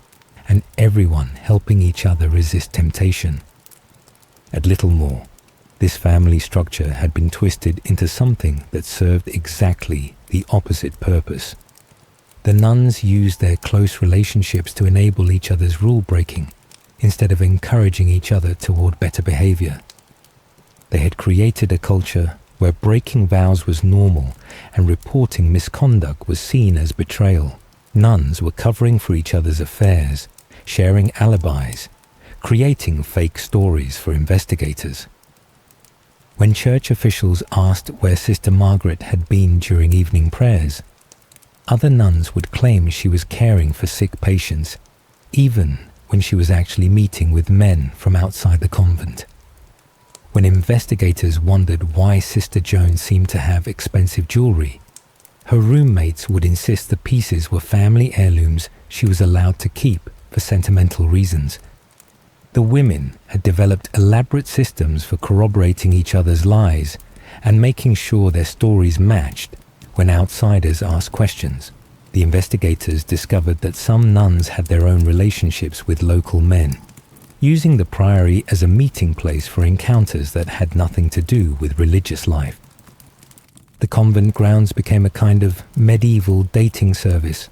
and everyone helping each other resist temptation. At Littlemore, this family structure had been twisted into something that served exactly the opposite purpose. The nuns used their close relationships to enable each other's rule-breaking, instead of encouraging each other toward better behavior. They had created a culture where breaking vows was normal and reporting misconduct was seen as betrayal. Nuns were covering for each other's affairs, sharing alibis, creating fake stories for investigators. When church officials asked where Sister Margaret had been during evening prayers, other nuns would claim she was caring for sick patients, even when she was actually meeting with men from outside the convent. When investigators wondered why Sister Joan seemed to have expensive jewelry, her roommates would insist the pieces were family heirlooms she was allowed to keep for sentimental reasons. The women had developed elaborate systems for corroborating each other's lies and making sure their stories matched when outsiders asked questions. The investigators discovered that some nuns had their own relationships with local men, using the Priory as a meeting place for encounters that had nothing to do with religious life. The convent grounds became a kind of medieval dating service,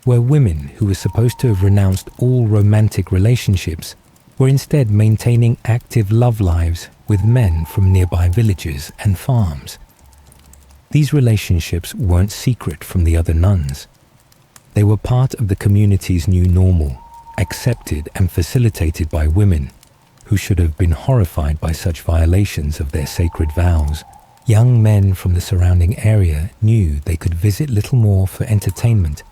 where women who were supposed to have renounced all romantic relationships were instead maintaining active love lives with men from nearby villages and farms. These relationships weren't secret from the other nuns. They were part of the community's new normal, accepted and facilitated by women who should have been horrified by such violations of their sacred vows. Young men from the surrounding area knew they could visit Littlemore for entertainment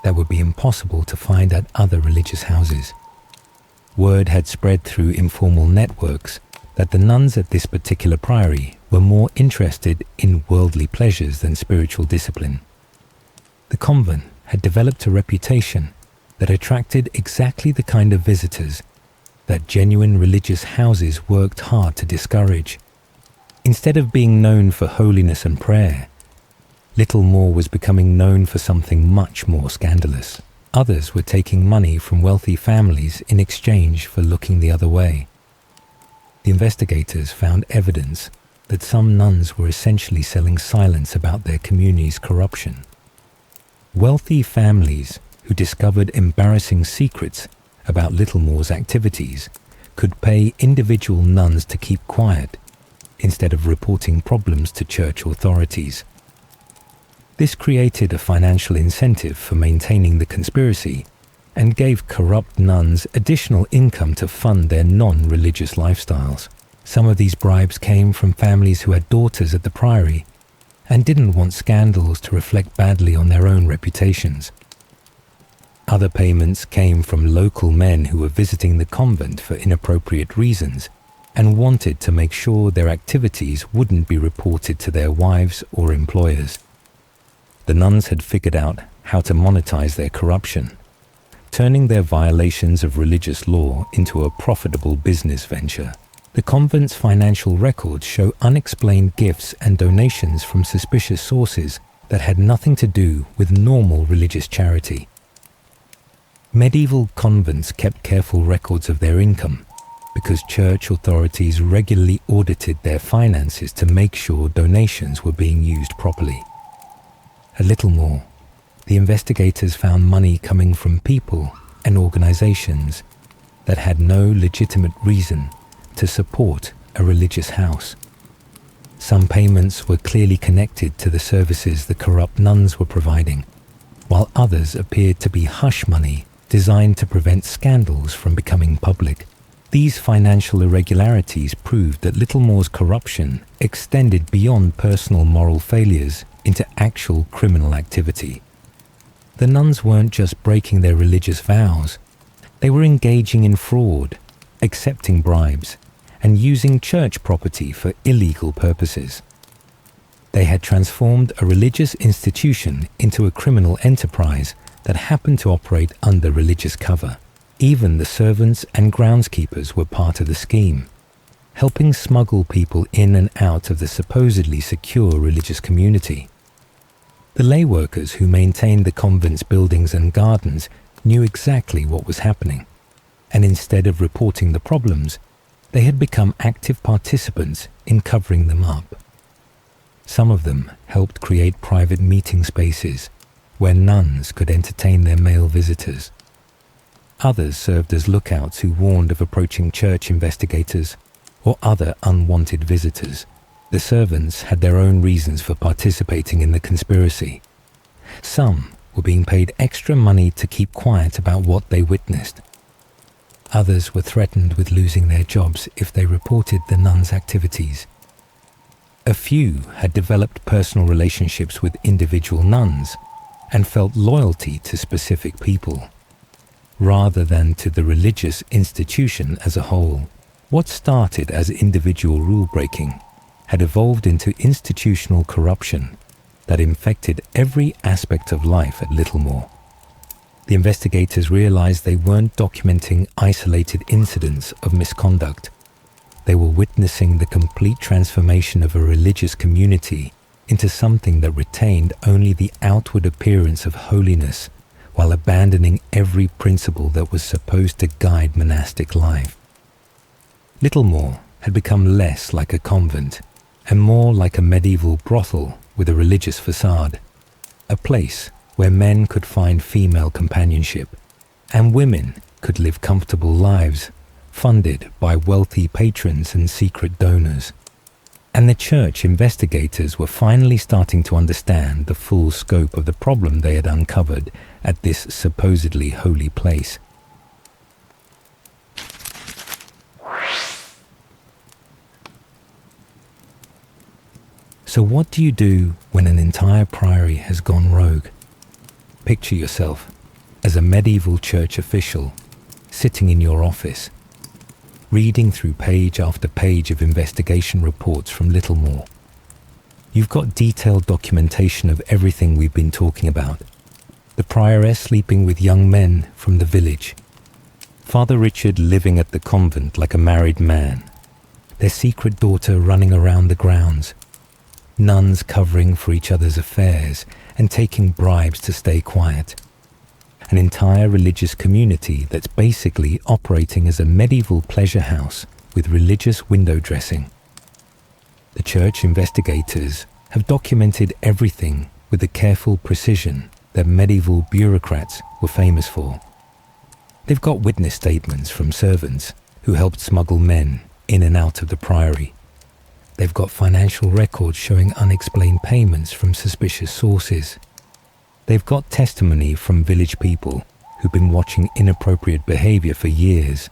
that would be impossible to find at other religious houses. Word had spread through informal networks that the nuns at this particular priory were more interested in worldly pleasures than spiritual discipline. The convent had developed a reputation that attracted exactly the kind of visitors that genuine religious houses worked hard to discourage. Instead of being known for holiness and prayer, Littlemore was becoming known for something much more scandalous. Others were taking money from wealthy families in exchange for looking the other way. The investigators found evidence that some nuns were essentially selling silence about their community's corruption. Wealthy families who discovered embarrassing secrets about Littlemore's activities could pay individual nuns to keep quiet instead of reporting problems to church authorities. This created a financial incentive for maintaining the conspiracy and gave corrupt nuns additional income to fund their non-religious lifestyles. Some of these bribes came from families who had daughters at the Priory and didn't want scandals to reflect badly on their own reputations. Other payments came from local men who were visiting the convent for inappropriate reasons and wanted to make sure their activities wouldn't be reported to their wives or employers. The nuns had figured out how to monetize their corruption, turning their violations of religious law into a profitable business venture. The convent's financial records show unexplained gifts and donations from suspicious sources that had nothing to do with normal religious charity. Medieval convents kept careful records of their income because church authorities regularly audited their finances to make sure donations were being used properly. At Littlemore, the investigators found money coming from people and organizations that had no legitimate reason to support a religious house. Some payments were clearly connected to the services the corrupt nuns were providing, while others appeared to be hush money designed to prevent scandals from becoming public. These financial irregularities proved that Littlemore's corruption extended beyond personal moral failures into actual criminal activity. The nuns weren't just breaking their religious vows, they were engaging in fraud, accepting bribes, and using church property for illegal purposes. They had transformed a religious institution into a criminal enterprise that happened to operate under religious cover. Even the servants and groundskeepers were part of the scheme, helping smuggle people in and out of the supposedly secure religious community. The lay workers who maintained the convent's buildings and gardens knew exactly what was happening, and instead of reporting the problems, they had become active participants in covering them up. Some of them helped create private meeting spaces where nuns could entertain their male visitors. Others served as lookouts who warned of approaching church investigators or other unwanted visitors. The servants had their own reasons for participating in the conspiracy. Some were being paid extra money to keep quiet about what they witnessed. Others were threatened with losing their jobs if they reported the nuns' activities. A few had developed personal relationships with individual nuns and felt loyalty to specific people, rather than to the religious institution as a whole. What started as individual rule-breaking had evolved into institutional corruption that infected every aspect of life at Littlemore. The investigators realized they weren't documenting isolated incidents of misconduct. They were witnessing the complete transformation of a religious community into something that retained only the outward appearance of holiness while abandoning every principle that was supposed to guide monastic life. Littlemore had become less like a convent and more like a medieval brothel with a religious facade, a place where men could find female companionship and women could live comfortable lives funded by wealthy patrons and secret donors. And the church investigators were finally starting to understand the full scope of the problem they had uncovered at this supposedly holy place. So what do you do when an entire priory has gone rogue? Picture yourself as a medieval church official sitting in your office, reading through page after page of investigation reports from Littlemore. You've got detailed documentation of everything we've been talking about. The prioress sleeping with young men from the village, Father Richard living at the convent like a married man, their secret daughter running around the grounds, nuns covering for each other's affairs and taking bribes to stay quiet. An entire religious community that's basically operating as a medieval pleasure house with religious window dressing. The church investigators have documented everything with the careful precision that medieval bureaucrats were famous for. They've got witness statements from servants who helped smuggle men in and out of the priory. They've got financial records showing unexplained payments from suspicious sources. They've got testimony from village people who've been watching inappropriate behavior for years.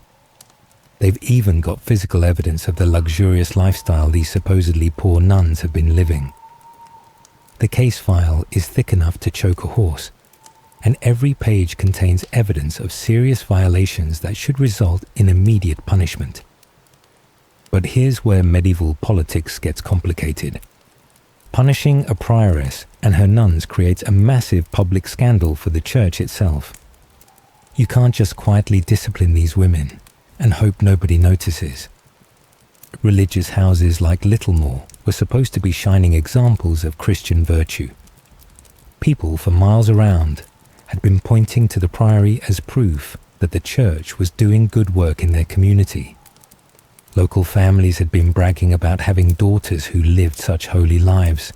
They've even got physical evidence of the luxurious lifestyle these supposedly poor nuns have been living. The case file is thick enough to choke a horse, and every page contains evidence of serious violations that should result in immediate punishment. But here's where medieval politics gets complicated. Punishing a prioress and her nuns creates a massive public scandal for the church itself. You can't just quietly discipline these women and hope nobody notices. Religious houses like Littlemore were supposed to be shining examples of Christian virtue. People for miles around had been pointing to the priory as proof that the church was doing good work in their community. Local families had been bragging about having daughters who lived such holy lives.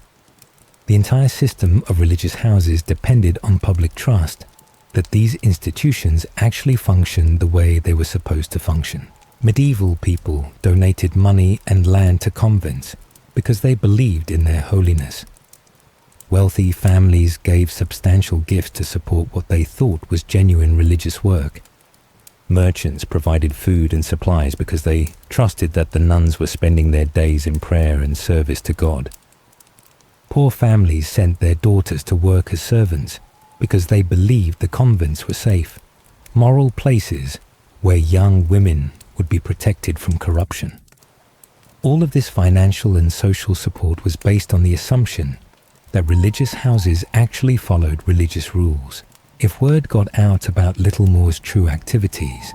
The entire system of religious houses depended on public trust that these institutions actually functioned the way they were supposed to function. Medieval people donated money and land to convents because they believed in their holiness. Wealthy families gave substantial gifts to support what they thought was genuine religious work. Merchants provided food and supplies because they trusted that the nuns were spending their days in prayer and service to God. Poor families sent their daughters to work as servants because they believed the convents were safe, moral places where young women would be protected from corruption. All of this financial and social support was based on the assumption that religious houses actually followed religious rules. If word got out about Littlemore's true activities,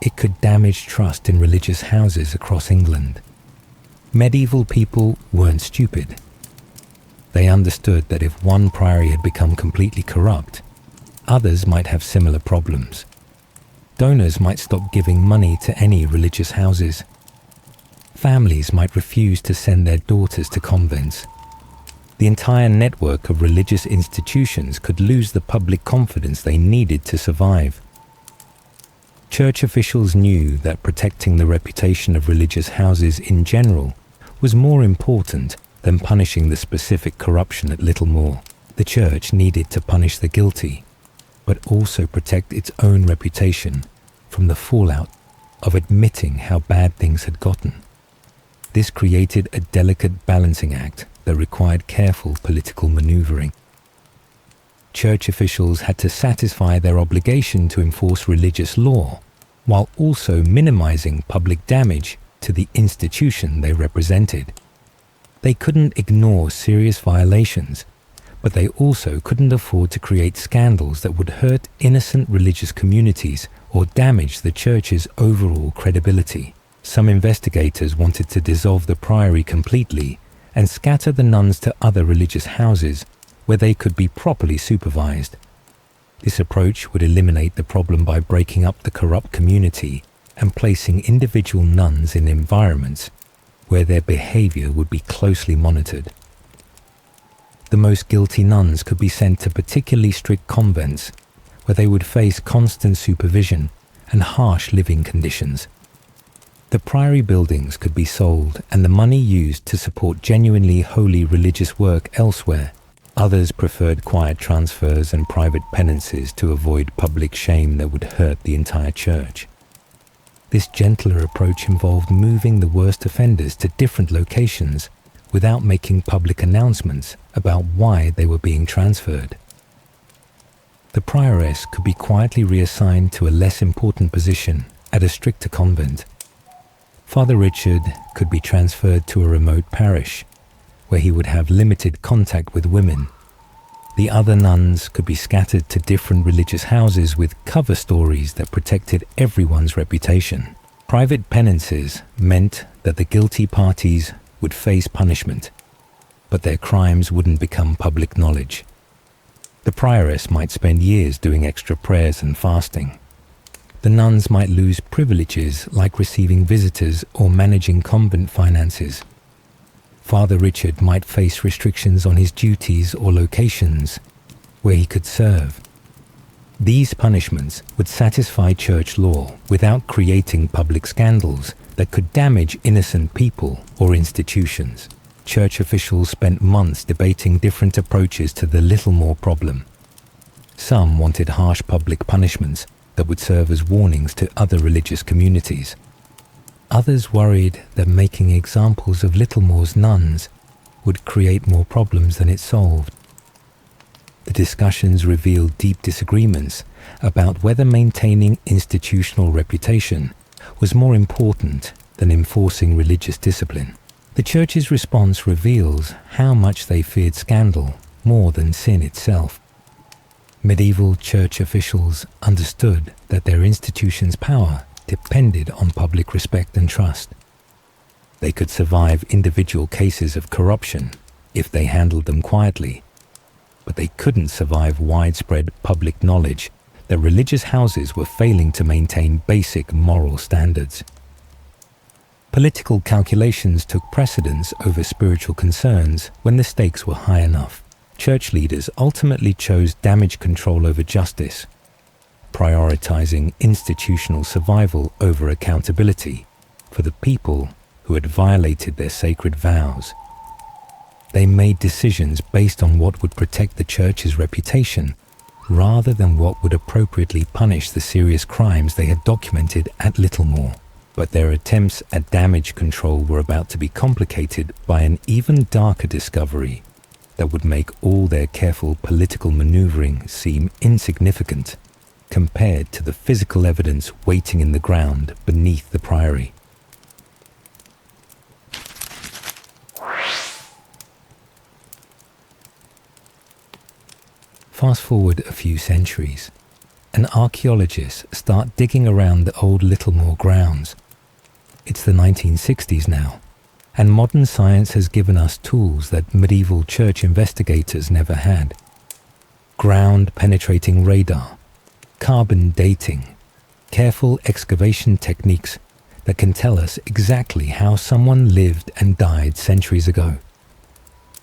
it could damage trust in religious houses across England. Medieval people weren't stupid. They understood that if one priory had become completely corrupt, others might have similar problems. Donors might stop giving money to any religious houses. Families might refuse to send their daughters to convents. The entire network of religious institutions could lose the public confidence they needed to survive. Church officials knew that protecting the reputation of religious houses in general was more important than punishing the specific corruption at Littlemore. The church needed to punish the guilty, but also protect its own reputation from the fallout of admitting how bad things had gotten. This created a delicate balancing act that required careful political maneuvering. Church officials had to satisfy their obligation to enforce religious law, while also minimizing public damage to the institution they represented. They couldn't ignore serious violations, but they also couldn't afford to create scandals that would hurt innocent religious communities or damage the church's overall credibility. Some investigators wanted to dissolve the priory completely and scatter the nuns to other religious houses where they could be properly supervised. This approach would eliminate the problem by breaking up the corrupt community and placing individual nuns in environments where their behavior would be closely monitored. The most guilty nuns could be sent to particularly strict convents where they would face constant supervision and harsh living conditions. The priory buildings could be sold and the money used to support genuinely holy religious work elsewhere. Others preferred quiet transfers and private penances to avoid public shame that would hurt the entire church. This gentler approach involved moving the worst offenders to different locations without making public announcements about why they were being transferred. The prioress could be quietly reassigned to a less important position at a stricter convent. Father Richard could be transferred to a remote parish, where he would have limited contact with women. The other nuns could be scattered to different religious houses with cover stories that protected everyone's reputation. Private penances meant that the guilty parties would face punishment, but their crimes wouldn't become public knowledge. The prioress might spend years doing extra prayers and fasting. The nuns might lose privileges like receiving visitors or managing convent finances. Father Richard might face restrictions on his duties or locations where he could serve. These punishments would satisfy church law without creating public scandals that could damage innocent people or institutions. Church officials spent months debating different approaches to the Littlemore problem. Some wanted harsh public punishments that would serve as warnings to other religious communities. Others worried that making examples of Littlemore's nuns would create more problems than it solved. The discussions revealed deep disagreements about whether maintaining institutional reputation was more important than enforcing religious discipline. The Church's response reveals how much they feared scandal more than sin itself. Medieval Church officials understood that their institution's power depended on public respect and trust. They could survive individual cases of corruption if they handled them quietly, but they couldn't survive widespread public knowledge that religious houses were failing to maintain basic moral standards. Political calculations took precedence over spiritual concerns when the stakes were high enough. Church leaders ultimately chose damage control over justice, prioritizing institutional survival over accountability for the people who had violated their sacred vows. They made decisions based on what would protect the Church's reputation rather than what would appropriately punish the serious crimes they had documented at Littlemore. But their attempts at damage control were about to be complicated by an even darker discovery that would make all their careful political maneuvering seem insignificant compared to the physical evidence waiting in the ground beneath the priory. Fast forward a few centuries, and archaeologists start digging around the old Littlemore grounds. It's the 1960s now, and modern science has given us tools that medieval church investigators never had. Ground-penetrating radar, carbon dating, careful excavation techniques that can tell us exactly how someone lived and died centuries ago.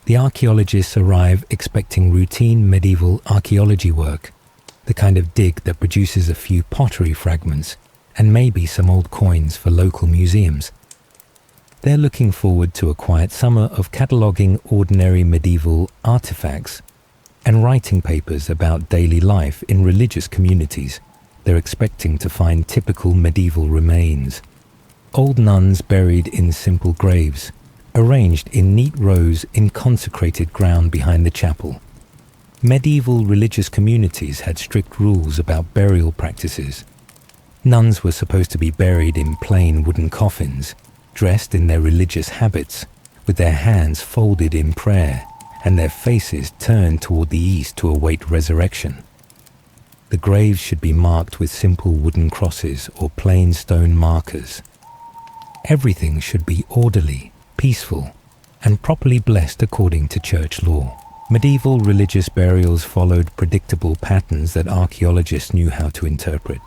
The archaeologists arrive expecting routine medieval archaeology work, the kind of dig that produces a few pottery fragments and maybe some old coins for local museums. They're looking forward to a quiet summer of cataloguing ordinary medieval artifacts and writing papers about daily life in religious communities. They're expecting to find typical medieval remains. Old nuns buried in simple graves, arranged in neat rows in consecrated ground behind the chapel. Medieval religious communities had strict rules about burial practices. Nuns were supposed to be buried in plain wooden coffins, dressed in their religious habits, with their hands folded in prayer and their faces turned toward the east to await resurrection. The graves should be marked with simple wooden crosses or plain stone markers. Everything should be orderly, peaceful, and properly blessed according to church law. Medieval religious burials followed predictable patterns that archaeologists knew how to interpret.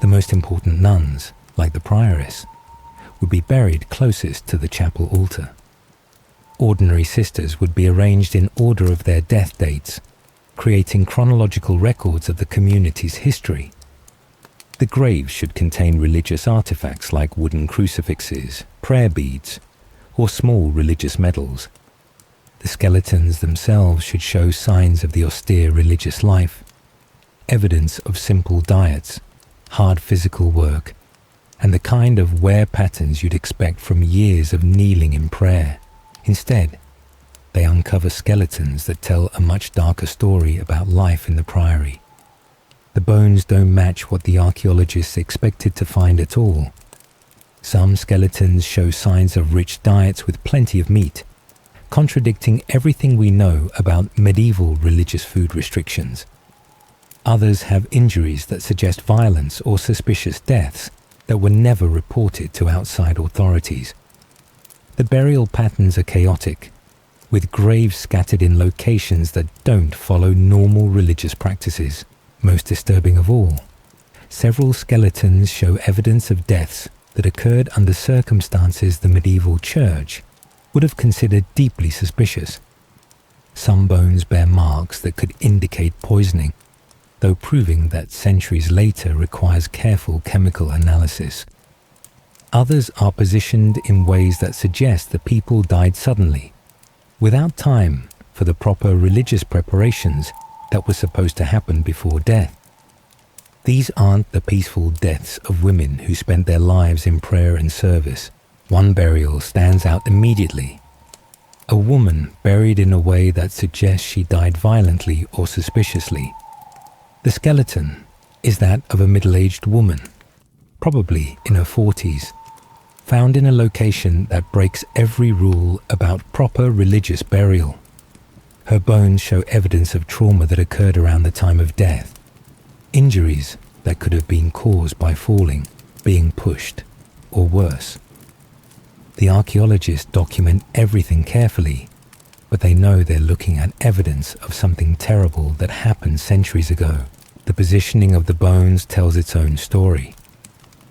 The most important nuns, like the prioress, would be buried closest to the chapel altar. Ordinary sisters would be arranged in order of their death dates, creating chronological records of the community's history. The graves should contain religious artifacts like wooden crucifixes, prayer beads, or small religious medals. The skeletons themselves should show signs of the austere religious life, evidence of simple diets, hard physical work, and the kind of wear patterns you'd expect from years of kneeling in prayer. Instead, they uncover skeletons that tell a much darker story about life in the Priory. The bones don't match what the archaeologists expected to find at all. Some skeletons show signs of rich diets with plenty of meat, contradicting everything we know about medieval religious food restrictions. Others have injuries that suggest violence or suspicious deaths that were never reported to outside authorities. The burial patterns are chaotic, with graves scattered in locations that don't follow normal religious practices. Most disturbing of all, several skeletons show evidence of deaths that occurred under circumstances the medieval church would have considered deeply suspicious. Some bones bear marks that could indicate poisoning, though proving that centuries later requires careful chemical analysis. Others are positioned in ways that suggest the people died suddenly, without time for the proper religious preparations that were supposed to happen before death. These aren't the peaceful deaths of women who spent their lives in prayer and service. One burial stands out immediately. A woman buried in a way that suggests she died violently or suspiciously. The skeleton is that of a middle-aged woman, probably in her 40s, found in a location that breaks every rule about proper religious burial. Her bones show evidence of trauma that occurred around the time of death, injuries that could have been caused by falling, being pushed, or worse. The archaeologists document everything carefully, but they know they're looking at evidence of something terrible that happened centuries ago. The positioning of the bones tells its own story.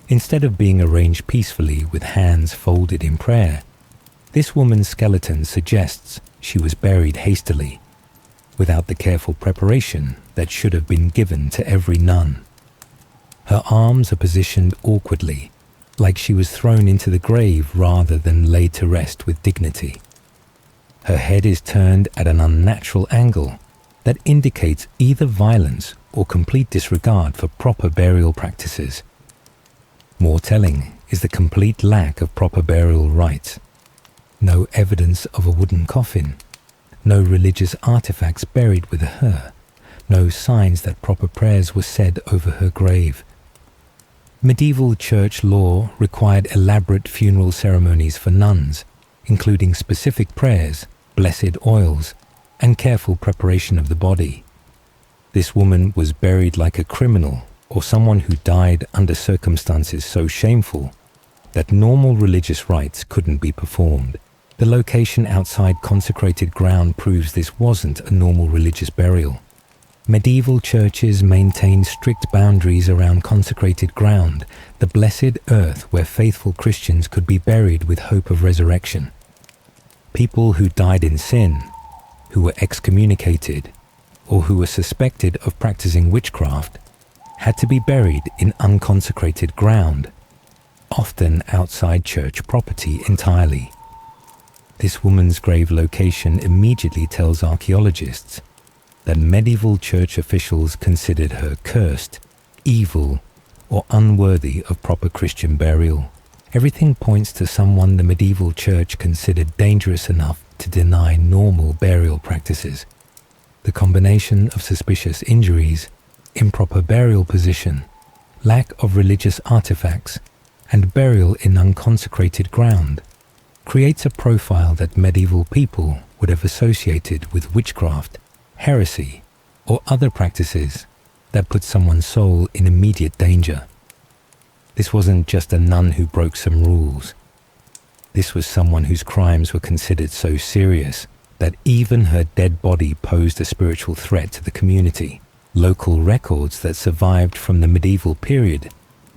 Instead of being arranged peacefully with hands folded in prayer, this woman's skeleton suggests she was buried hastily, without the careful preparation that should have been given to every nun. Her arms are positioned awkwardly, like she was thrown into the grave rather than laid to rest with dignity. Her head is turned at an unnatural angle that indicates either violence or complete disregard for proper burial practices. More telling is the complete lack of proper burial rites. No evidence of a wooden coffin, no religious artifacts buried with her, no signs that proper prayers were said over her grave. Medieval church law required elaborate funeral ceremonies for nuns, including specific prayers, blessed oils, and careful preparation of the body. This woman was buried like a criminal or someone who died under circumstances so shameful that normal religious rites couldn't be performed. The location outside consecrated ground proves this wasn't a normal religious burial. Medieval churches maintained strict boundaries around consecrated ground, the blessed earth where faithful Christians could be buried with hope of resurrection. People who died in sin, who were excommunicated, or who were suspected of practicing witchcraft, had to be buried in unconsecrated ground, often outside church property entirely. This woman's grave location immediately tells archaeologists that medieval church officials considered her cursed, evil, or unworthy of proper Christian burial. Everything points to someone the medieval church considered dangerous enough to deny normal burial practices. The combination of suspicious injuries, improper burial position, lack of religious artifacts, and burial in unconsecrated ground creates a profile that medieval people would have associated with witchcraft, heresy, or other practices that put someone's soul in immediate danger. This wasn't just a nun who broke some rules. This was someone whose crimes were considered so serious that even her dead body posed a spiritual threat to the community. Local records that survived from the medieval period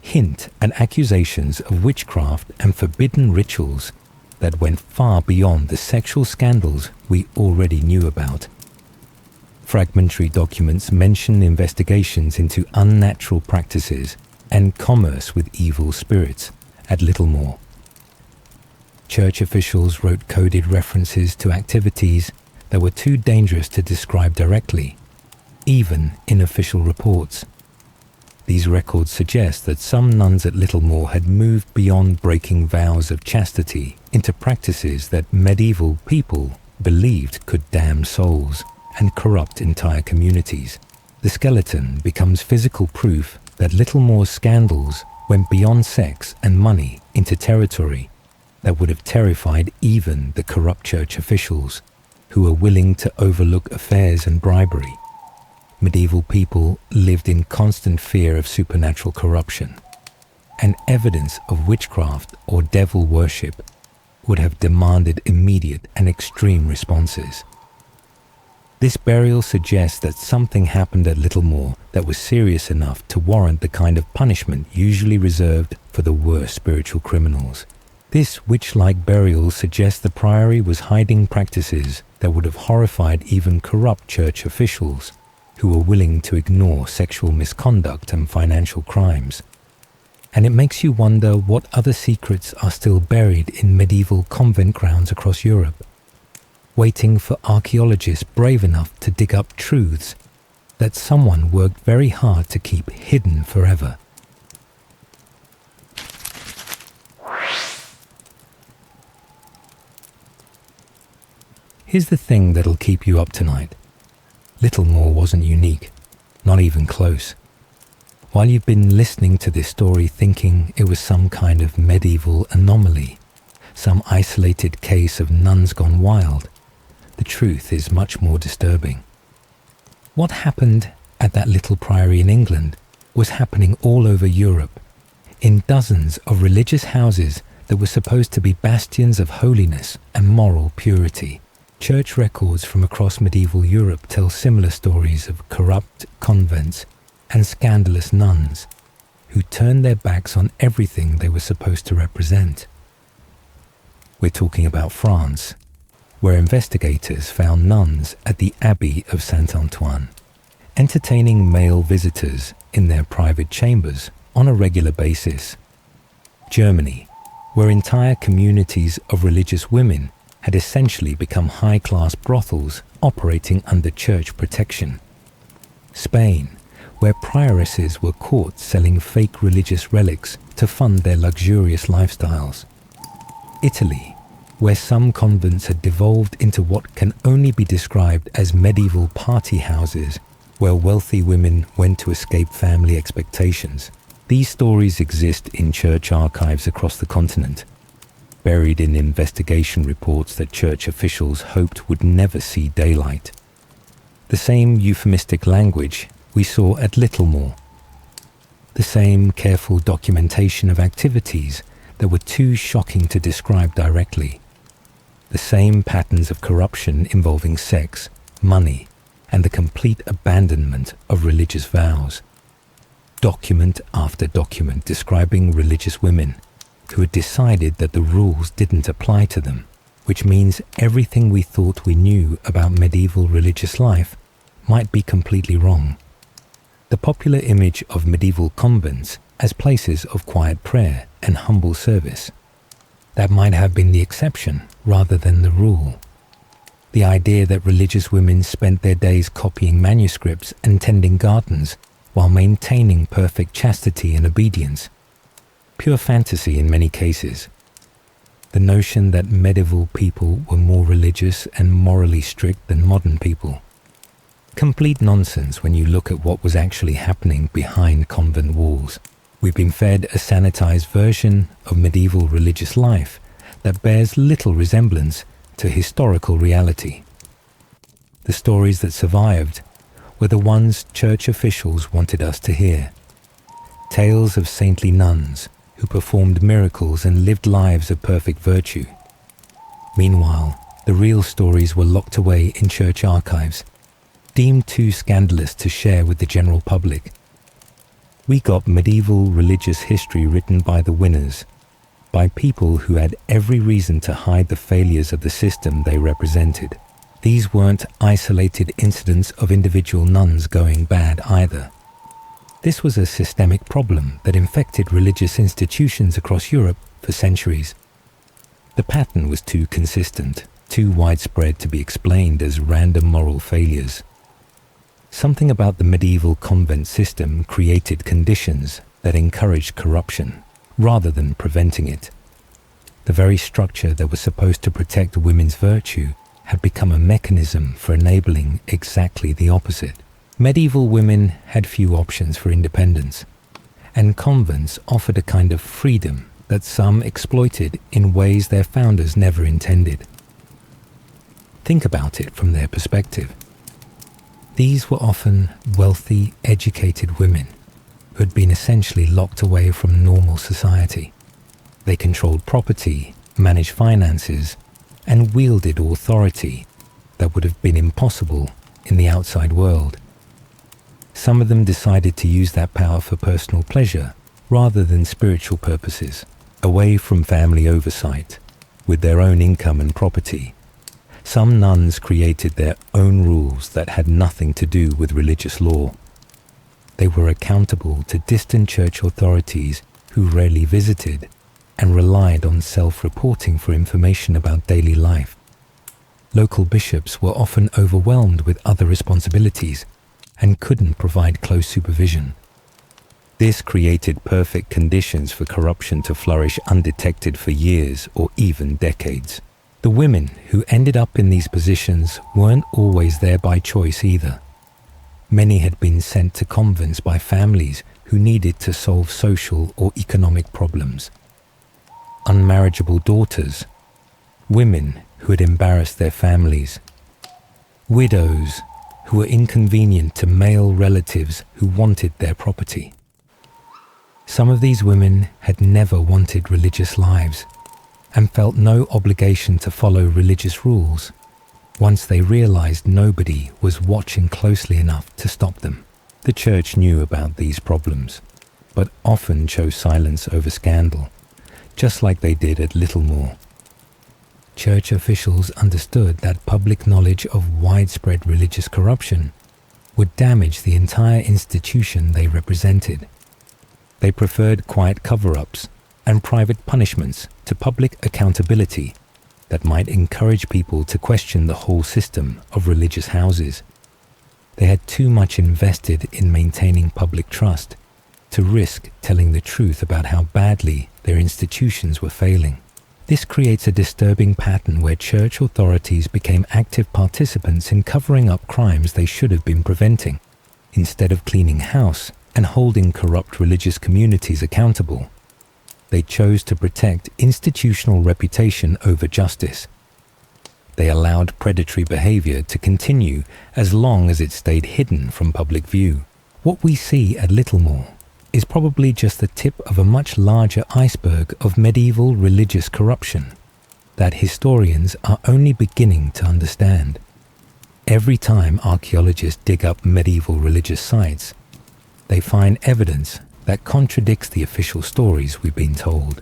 hint at accusations of witchcraft and forbidden rituals that went far beyond the sexual scandals we already knew about. Fragmentary documents mention investigations into unnatural practices and commerce with evil spirits at Littlemore. Church officials wrote coded references to activities that were too dangerous to describe directly, even in official reports. These records suggest that some nuns at Littlemore had moved beyond breaking vows of chastity into practices that medieval people believed could damn souls and corrupt entire communities. The skeleton becomes physical proof that Littlemore's scandals went beyond sex and money into territory that would have terrified even the corrupt church officials who were willing to overlook affairs and bribery. Medieval people lived in constant fear of supernatural corruption, and evidence of witchcraft or devil worship would have demanded immediate and extreme responses. This burial suggests that something happened at Littlemore that was serious enough to warrant the kind of punishment usually reserved for the worst spiritual criminals. This witch-like burial suggests the Priory was hiding practices that would have horrified even corrupt church officials who were willing to ignore sexual misconduct and financial crimes. And it makes you wonder what other secrets are still buried in medieval convent grounds across Europe, waiting for archaeologists brave enough to dig up truths that someone worked very hard to keep hidden forever. Here's the thing that'll keep you up tonight. Littlemore wasn't unique, not even close. While you've been listening to this story thinking it was some kind of medieval anomaly, some isolated case of nuns gone wild, the truth is much more disturbing. What happened at that little priory in England was happening all over Europe, in dozens of religious houses that were supposed to be bastions of holiness and moral purity. Church records from across medieval Europe tell similar stories of corrupt convents and scandalous nuns who turned their backs on everything they were supposed to represent. We're talking about France, where investigators found nuns at the Abbey of Saint-Antoine, entertaining male visitors in their private chambers on a regular basis. Germany, where entire communities of religious women had essentially become high-class brothels operating under church protection. Spain, where prioresses were caught selling fake religious relics to fund their luxurious lifestyles. Italy, where some convents had devolved into what can only be described as medieval party houses, where wealthy women went to escape family expectations. These stories exist in church archives across the continent, buried in investigation reports that church officials hoped would never see daylight. The same euphemistic language we saw at Littlemore. The same careful documentation of activities that were too shocking to describe directly. The same patterns of corruption involving sex, money, and the complete abandonment of religious vows. Document after document describing religious women who had decided that the rules didn't apply to them, which means everything we thought we knew about medieval religious life might be completely wrong. The popular image of medieval convents as places of quiet prayer and humble service. That might have been the exception rather than the rule. The idea that religious women spent their days copying manuscripts and tending gardens while maintaining perfect chastity and obedience. Pure fantasy in many cases. The notion that medieval people were more religious and morally strict than modern people. Complete nonsense when you look at what was actually happening behind convent walls. We've been fed a sanitized version of medieval religious life that bears little resemblance to historical reality. The stories that survived were the ones church officials wanted us to hear. Tales of saintly nuns who performed miracles and lived lives of perfect virtue. Meanwhile, the real stories were locked away in church archives, deemed too scandalous to share with the general public. We got medieval religious history written by the winners, by people who had every reason to hide the failures of the system they represented. These weren't isolated incidents of individual nuns going bad either. This was a systemic problem that infected religious institutions across Europe for centuries. The pattern was too consistent, too widespread to be explained as random moral failures. Something about the medieval convent system created conditions that encouraged corruption, rather than preventing it. The very structure that was supposed to protect women's virtue had become a mechanism for enabling exactly the opposite. Medieval women had few options for independence, and convents offered a kind of freedom that some exploited in ways their founders never intended. Think about it from their perspective. These were often wealthy, educated women who had been essentially locked away from normal society. They controlled property, managed finances, and wielded authority that would have been impossible in the outside world. Some of them decided to use that power for personal pleasure rather than spiritual purposes, away from family oversight, with their own income and property. Some nuns created their own rules that had nothing to do with religious law. They were accountable to distant church authorities who rarely visited and relied on self-reporting for information about daily life. Local bishops were often overwhelmed with other responsibilities and couldn't provide close supervision. This created perfect conditions for corruption to flourish undetected for years or even decades. The women who ended up in these positions weren't always there by choice either. Many had been sent to convents by families who needed to solve social or economic problems. Unmarriageable daughters, women who had embarrassed their families, widows who were inconvenient to male relatives who wanted their property. Some of these women had never wanted religious lives and felt no obligation to follow religious rules once they realized nobody was watching closely enough to stop them. The church knew about these problems, but often chose silence over scandal, just like they did at Littlemore. Church officials understood that public knowledge of widespread religious corruption would damage the entire institution they represented. They preferred quiet cover-ups and private punishments to public accountability that might encourage people to question the whole system of religious houses. They had too much invested in maintaining public trust to risk telling the truth about how badly their institutions were failing. This creates a disturbing pattern where church authorities became active participants in covering up crimes they should have been preventing. Instead of cleaning house and holding corrupt religious communities accountable, they chose to protect institutional reputation over justice. They allowed predatory behavior to continue as long as it stayed hidden from public view. What we see at Littlemore is probably just the tip of a much larger iceberg of medieval religious corruption that historians are only beginning to understand. Every time archaeologists dig up medieval religious sites, they find evidence that contradicts the official stories we've been told.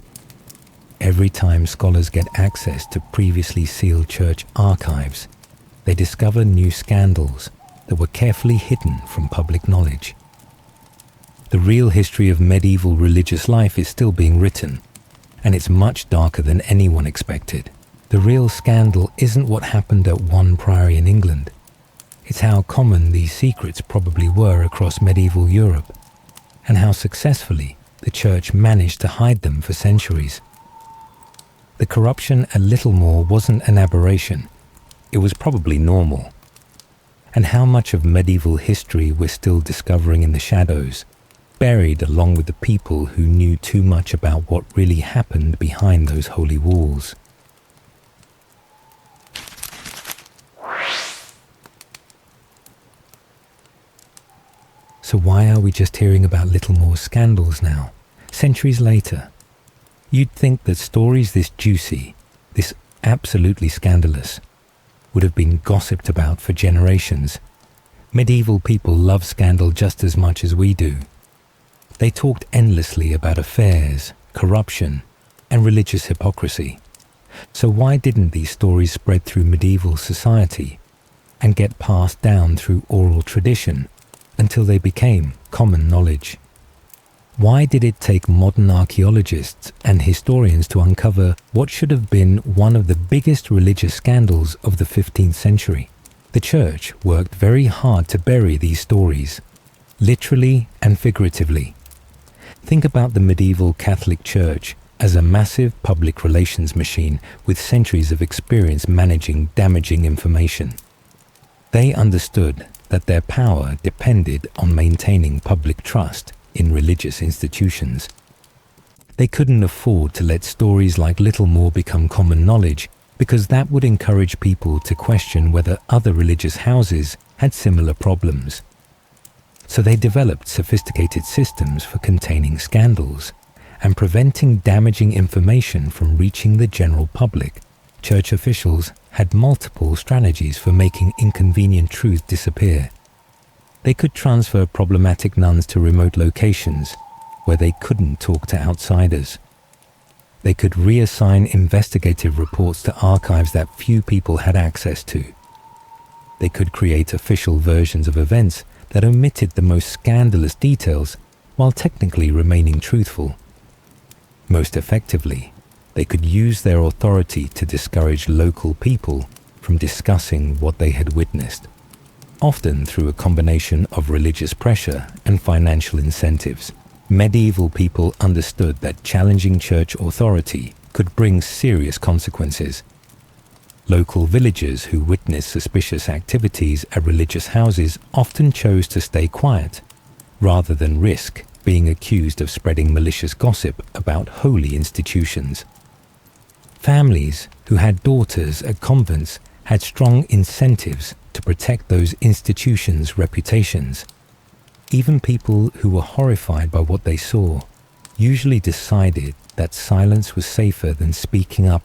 Every time scholars get access to previously sealed church archives, they discover new scandals that were carefully hidden from public knowledge. The real history of medieval religious life is still being written, and it's much darker than anyone expected. The real scandal isn't what happened at one priory in England. It's how common these secrets probably were across medieval Europe, and how successfully the church managed to hide them for centuries. The corruption at Littlemore wasn't an aberration, it was probably normal. And how much of medieval history we're still discovering in the shadows, buried along with the people who knew too much about what really happened behind those holy walls. So why are we just hearing about Littlemore's scandals now, centuries later? You'd think that stories this juicy, this absolutely scandalous, would have been gossiped about for generations. Medieval people love scandal just as much as we do. They talked endlessly about affairs, corruption, and religious hypocrisy. So why didn't these stories spread through medieval society and get passed down through oral tradition until they became common knowledge? Why did it take modern archaeologists and historians to uncover what should have been one of the biggest religious scandals of the 15th century? The Church worked very hard to bury these stories, literally and figuratively. Think about the medieval Catholic Church as a massive public relations machine with centuries of experience managing damaging information. They understood that their power depended on maintaining public trust in religious institutions. They couldn't afford to let stories like Littlemore become common knowledge, because that would encourage people to question whether other religious houses had similar problems. So they developed sophisticated systems for containing scandals and preventing damaging information from reaching the general public. Church officials had multiple strategies for making inconvenient truth disappear. They could transfer problematic nuns to remote locations where they couldn't talk to outsiders. They could reassign investigative reports to archives that few people had access to. They could create official versions of events that omitted the most scandalous details while technically remaining truthful. Most effectively, they could use their authority to discourage local people from discussing what they had witnessed, often through a combination of religious pressure and financial incentives. Medieval people understood that challenging church authority could bring serious consequences. Local villagers who witnessed suspicious activities at religious houses often chose to stay quiet, rather than risk being accused of spreading malicious gossip about holy institutions. Families who had daughters at convents had strong incentives to protect those institutions' reputations. Even people who were horrified by what they saw usually decided that silence was safer than speaking up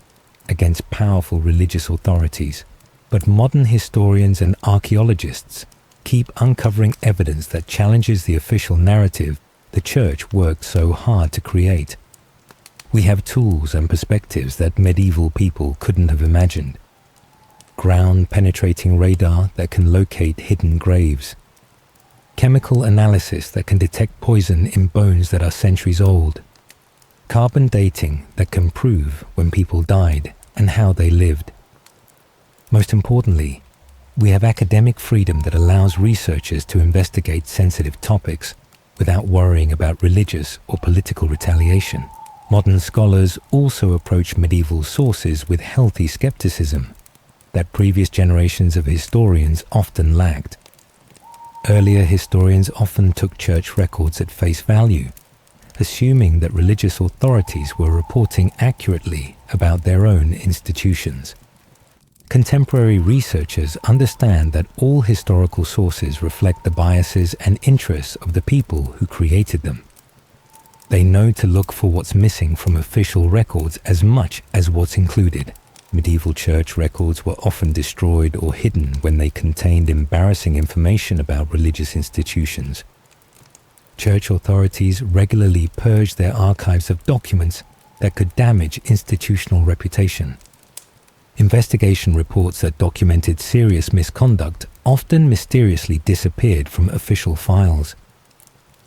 against powerful religious authorities. But modern historians and archaeologists keep uncovering evidence that challenges the official narrative the Church worked so hard to create. We have tools and perspectives that medieval people couldn't have imagined. Ground-penetrating radar that can locate hidden graves. Chemical analysis that can detect poison in bones that are centuries old. Carbon dating that can prove when people died and how they lived. Most importantly, we have academic freedom that allows researchers to investigate sensitive topics without worrying about religious or political retaliation. Modern scholars also approach medieval sources with healthy skepticism that previous generations of historians often lacked. Earlier historians often took church records at face value, assuming that religious authorities were reporting accurately about their own institutions. Contemporary researchers understand that all historical sources reflect the biases and interests of the people who created them. They know to look for what's missing from official records as much as what's included. Medieval church records were often destroyed or hidden when they contained embarrassing information about religious institutions. Church authorities regularly purged their archives of documents that could damage institutional reputation. Investigation reports that documented serious misconduct often mysteriously disappeared from official files.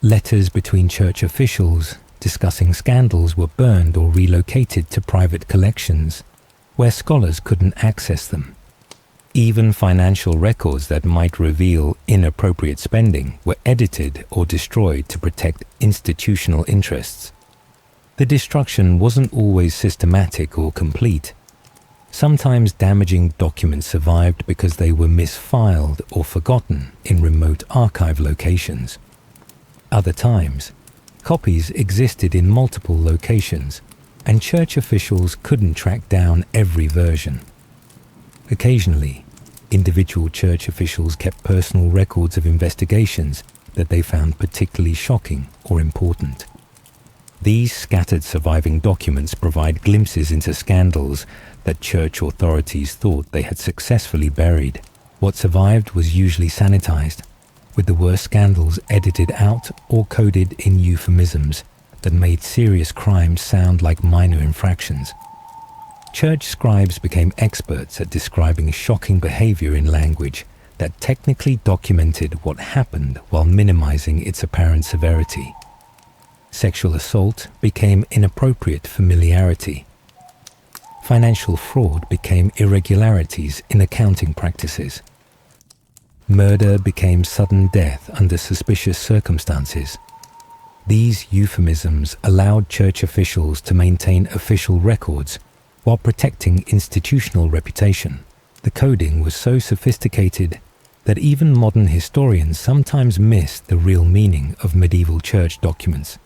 Letters between church officials discussing scandals were burned or relocated to private collections, where scholars couldn't access them. Even financial records that might reveal inappropriate spending were edited or destroyed to protect institutional interests. The destruction wasn't always systematic or complete. Sometimes damaging documents survived because they were misfiled or forgotten in remote archive locations. Other times, copies existed in multiple locations, and church officials couldn't track down every version. Occasionally, individual church officials kept personal records of investigations that they found particularly shocking or important. These scattered surviving documents provide glimpses into scandals that church authorities thought they had successfully buried. What survived was usually sanitized, with the worst scandals edited out or coded in euphemisms that made serious crimes sound like minor infractions. Church scribes became experts at describing shocking behavior in language that technically documented what happened while minimizing its apparent severity. Sexual assault became inappropriate familiarity. Financial fraud became irregularities in accounting practices. Murder became sudden death under suspicious circumstances. These euphemisms allowed church officials to maintain official records while protecting institutional reputation. The coding was so sophisticated that even modern historians sometimes miss the real meaning of medieval church documents.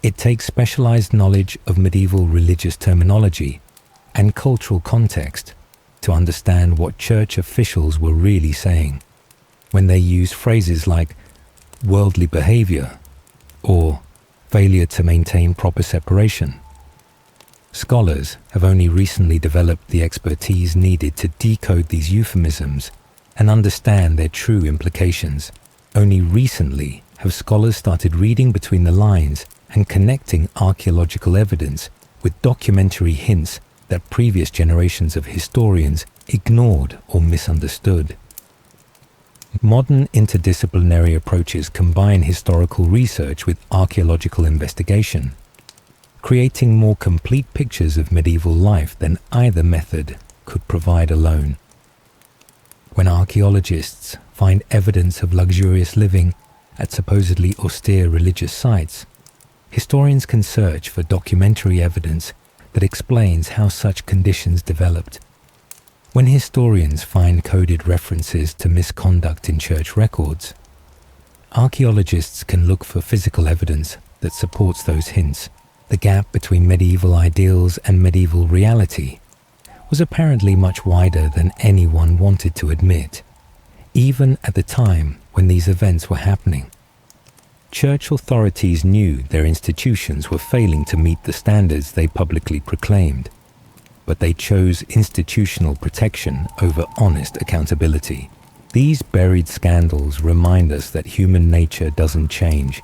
It takes specialized knowledge of medieval religious terminology and cultural context to understand what church officials were really saying when they used phrases like worldly behavior or failure to maintain proper separation. Scholars have only recently developed the expertise needed to decode these euphemisms and understand their true implications. Only recently have scholars started reading between the lines and connecting archaeological evidence with documentary hints that previous generations of historians ignored or misunderstood. Modern interdisciplinary approaches combine historical research with archaeological investigation, creating more complete pictures of medieval life than either method could provide alone. When archaeologists find evidence of luxurious living at supposedly austere religious sites, historians can search for documentary evidence that explains how such conditions developed. When historians find coded references to misconduct in church records, archaeologists can look for physical evidence that supports those hints. The gap between medieval ideals and medieval reality was apparently much wider than anyone wanted to admit, even at the time when these events were happening. Church authorities knew their institutions were failing to meet the standards they publicly proclaimed, but they chose institutional protection over honest accountability. These buried scandals remind us that human nature doesn't change,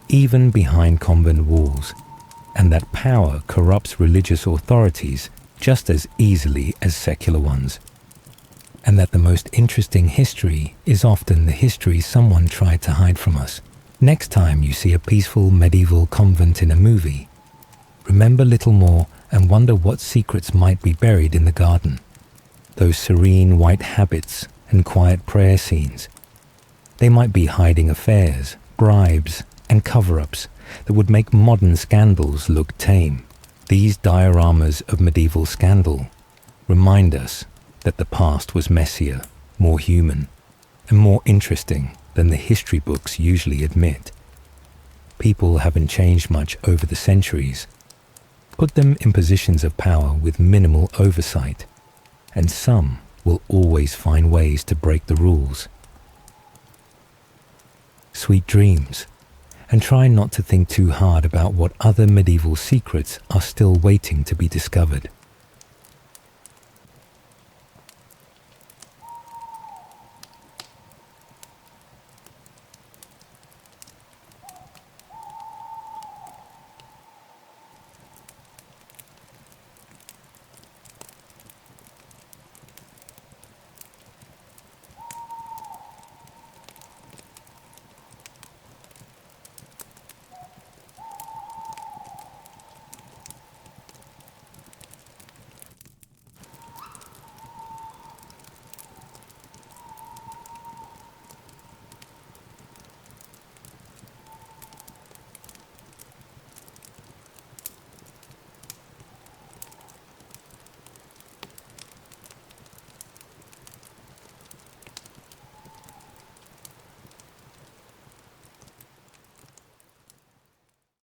even behind convent walls, and that power corrupts religious authorities just as easily as secular ones, and that the most interesting history is often the history someone tried to hide from us. Next time you see a peaceful medieval convent in a movie, remember Littlemore and wonder what secrets might be buried in the garden. Those serene white habits and quiet prayer scenes. They might be hiding affairs, bribes, and cover-ups that would make modern scandals look tame. These dioramas of medieval scandal remind us that the past was messier, more human, and more interesting than the history books usually admit. People haven't changed much over the centuries. Put them in positions of power with minimal oversight, and some will always find ways to break the rules. Sweet dreams, and try not to think too hard about what other medieval secrets are still waiting to be discovered.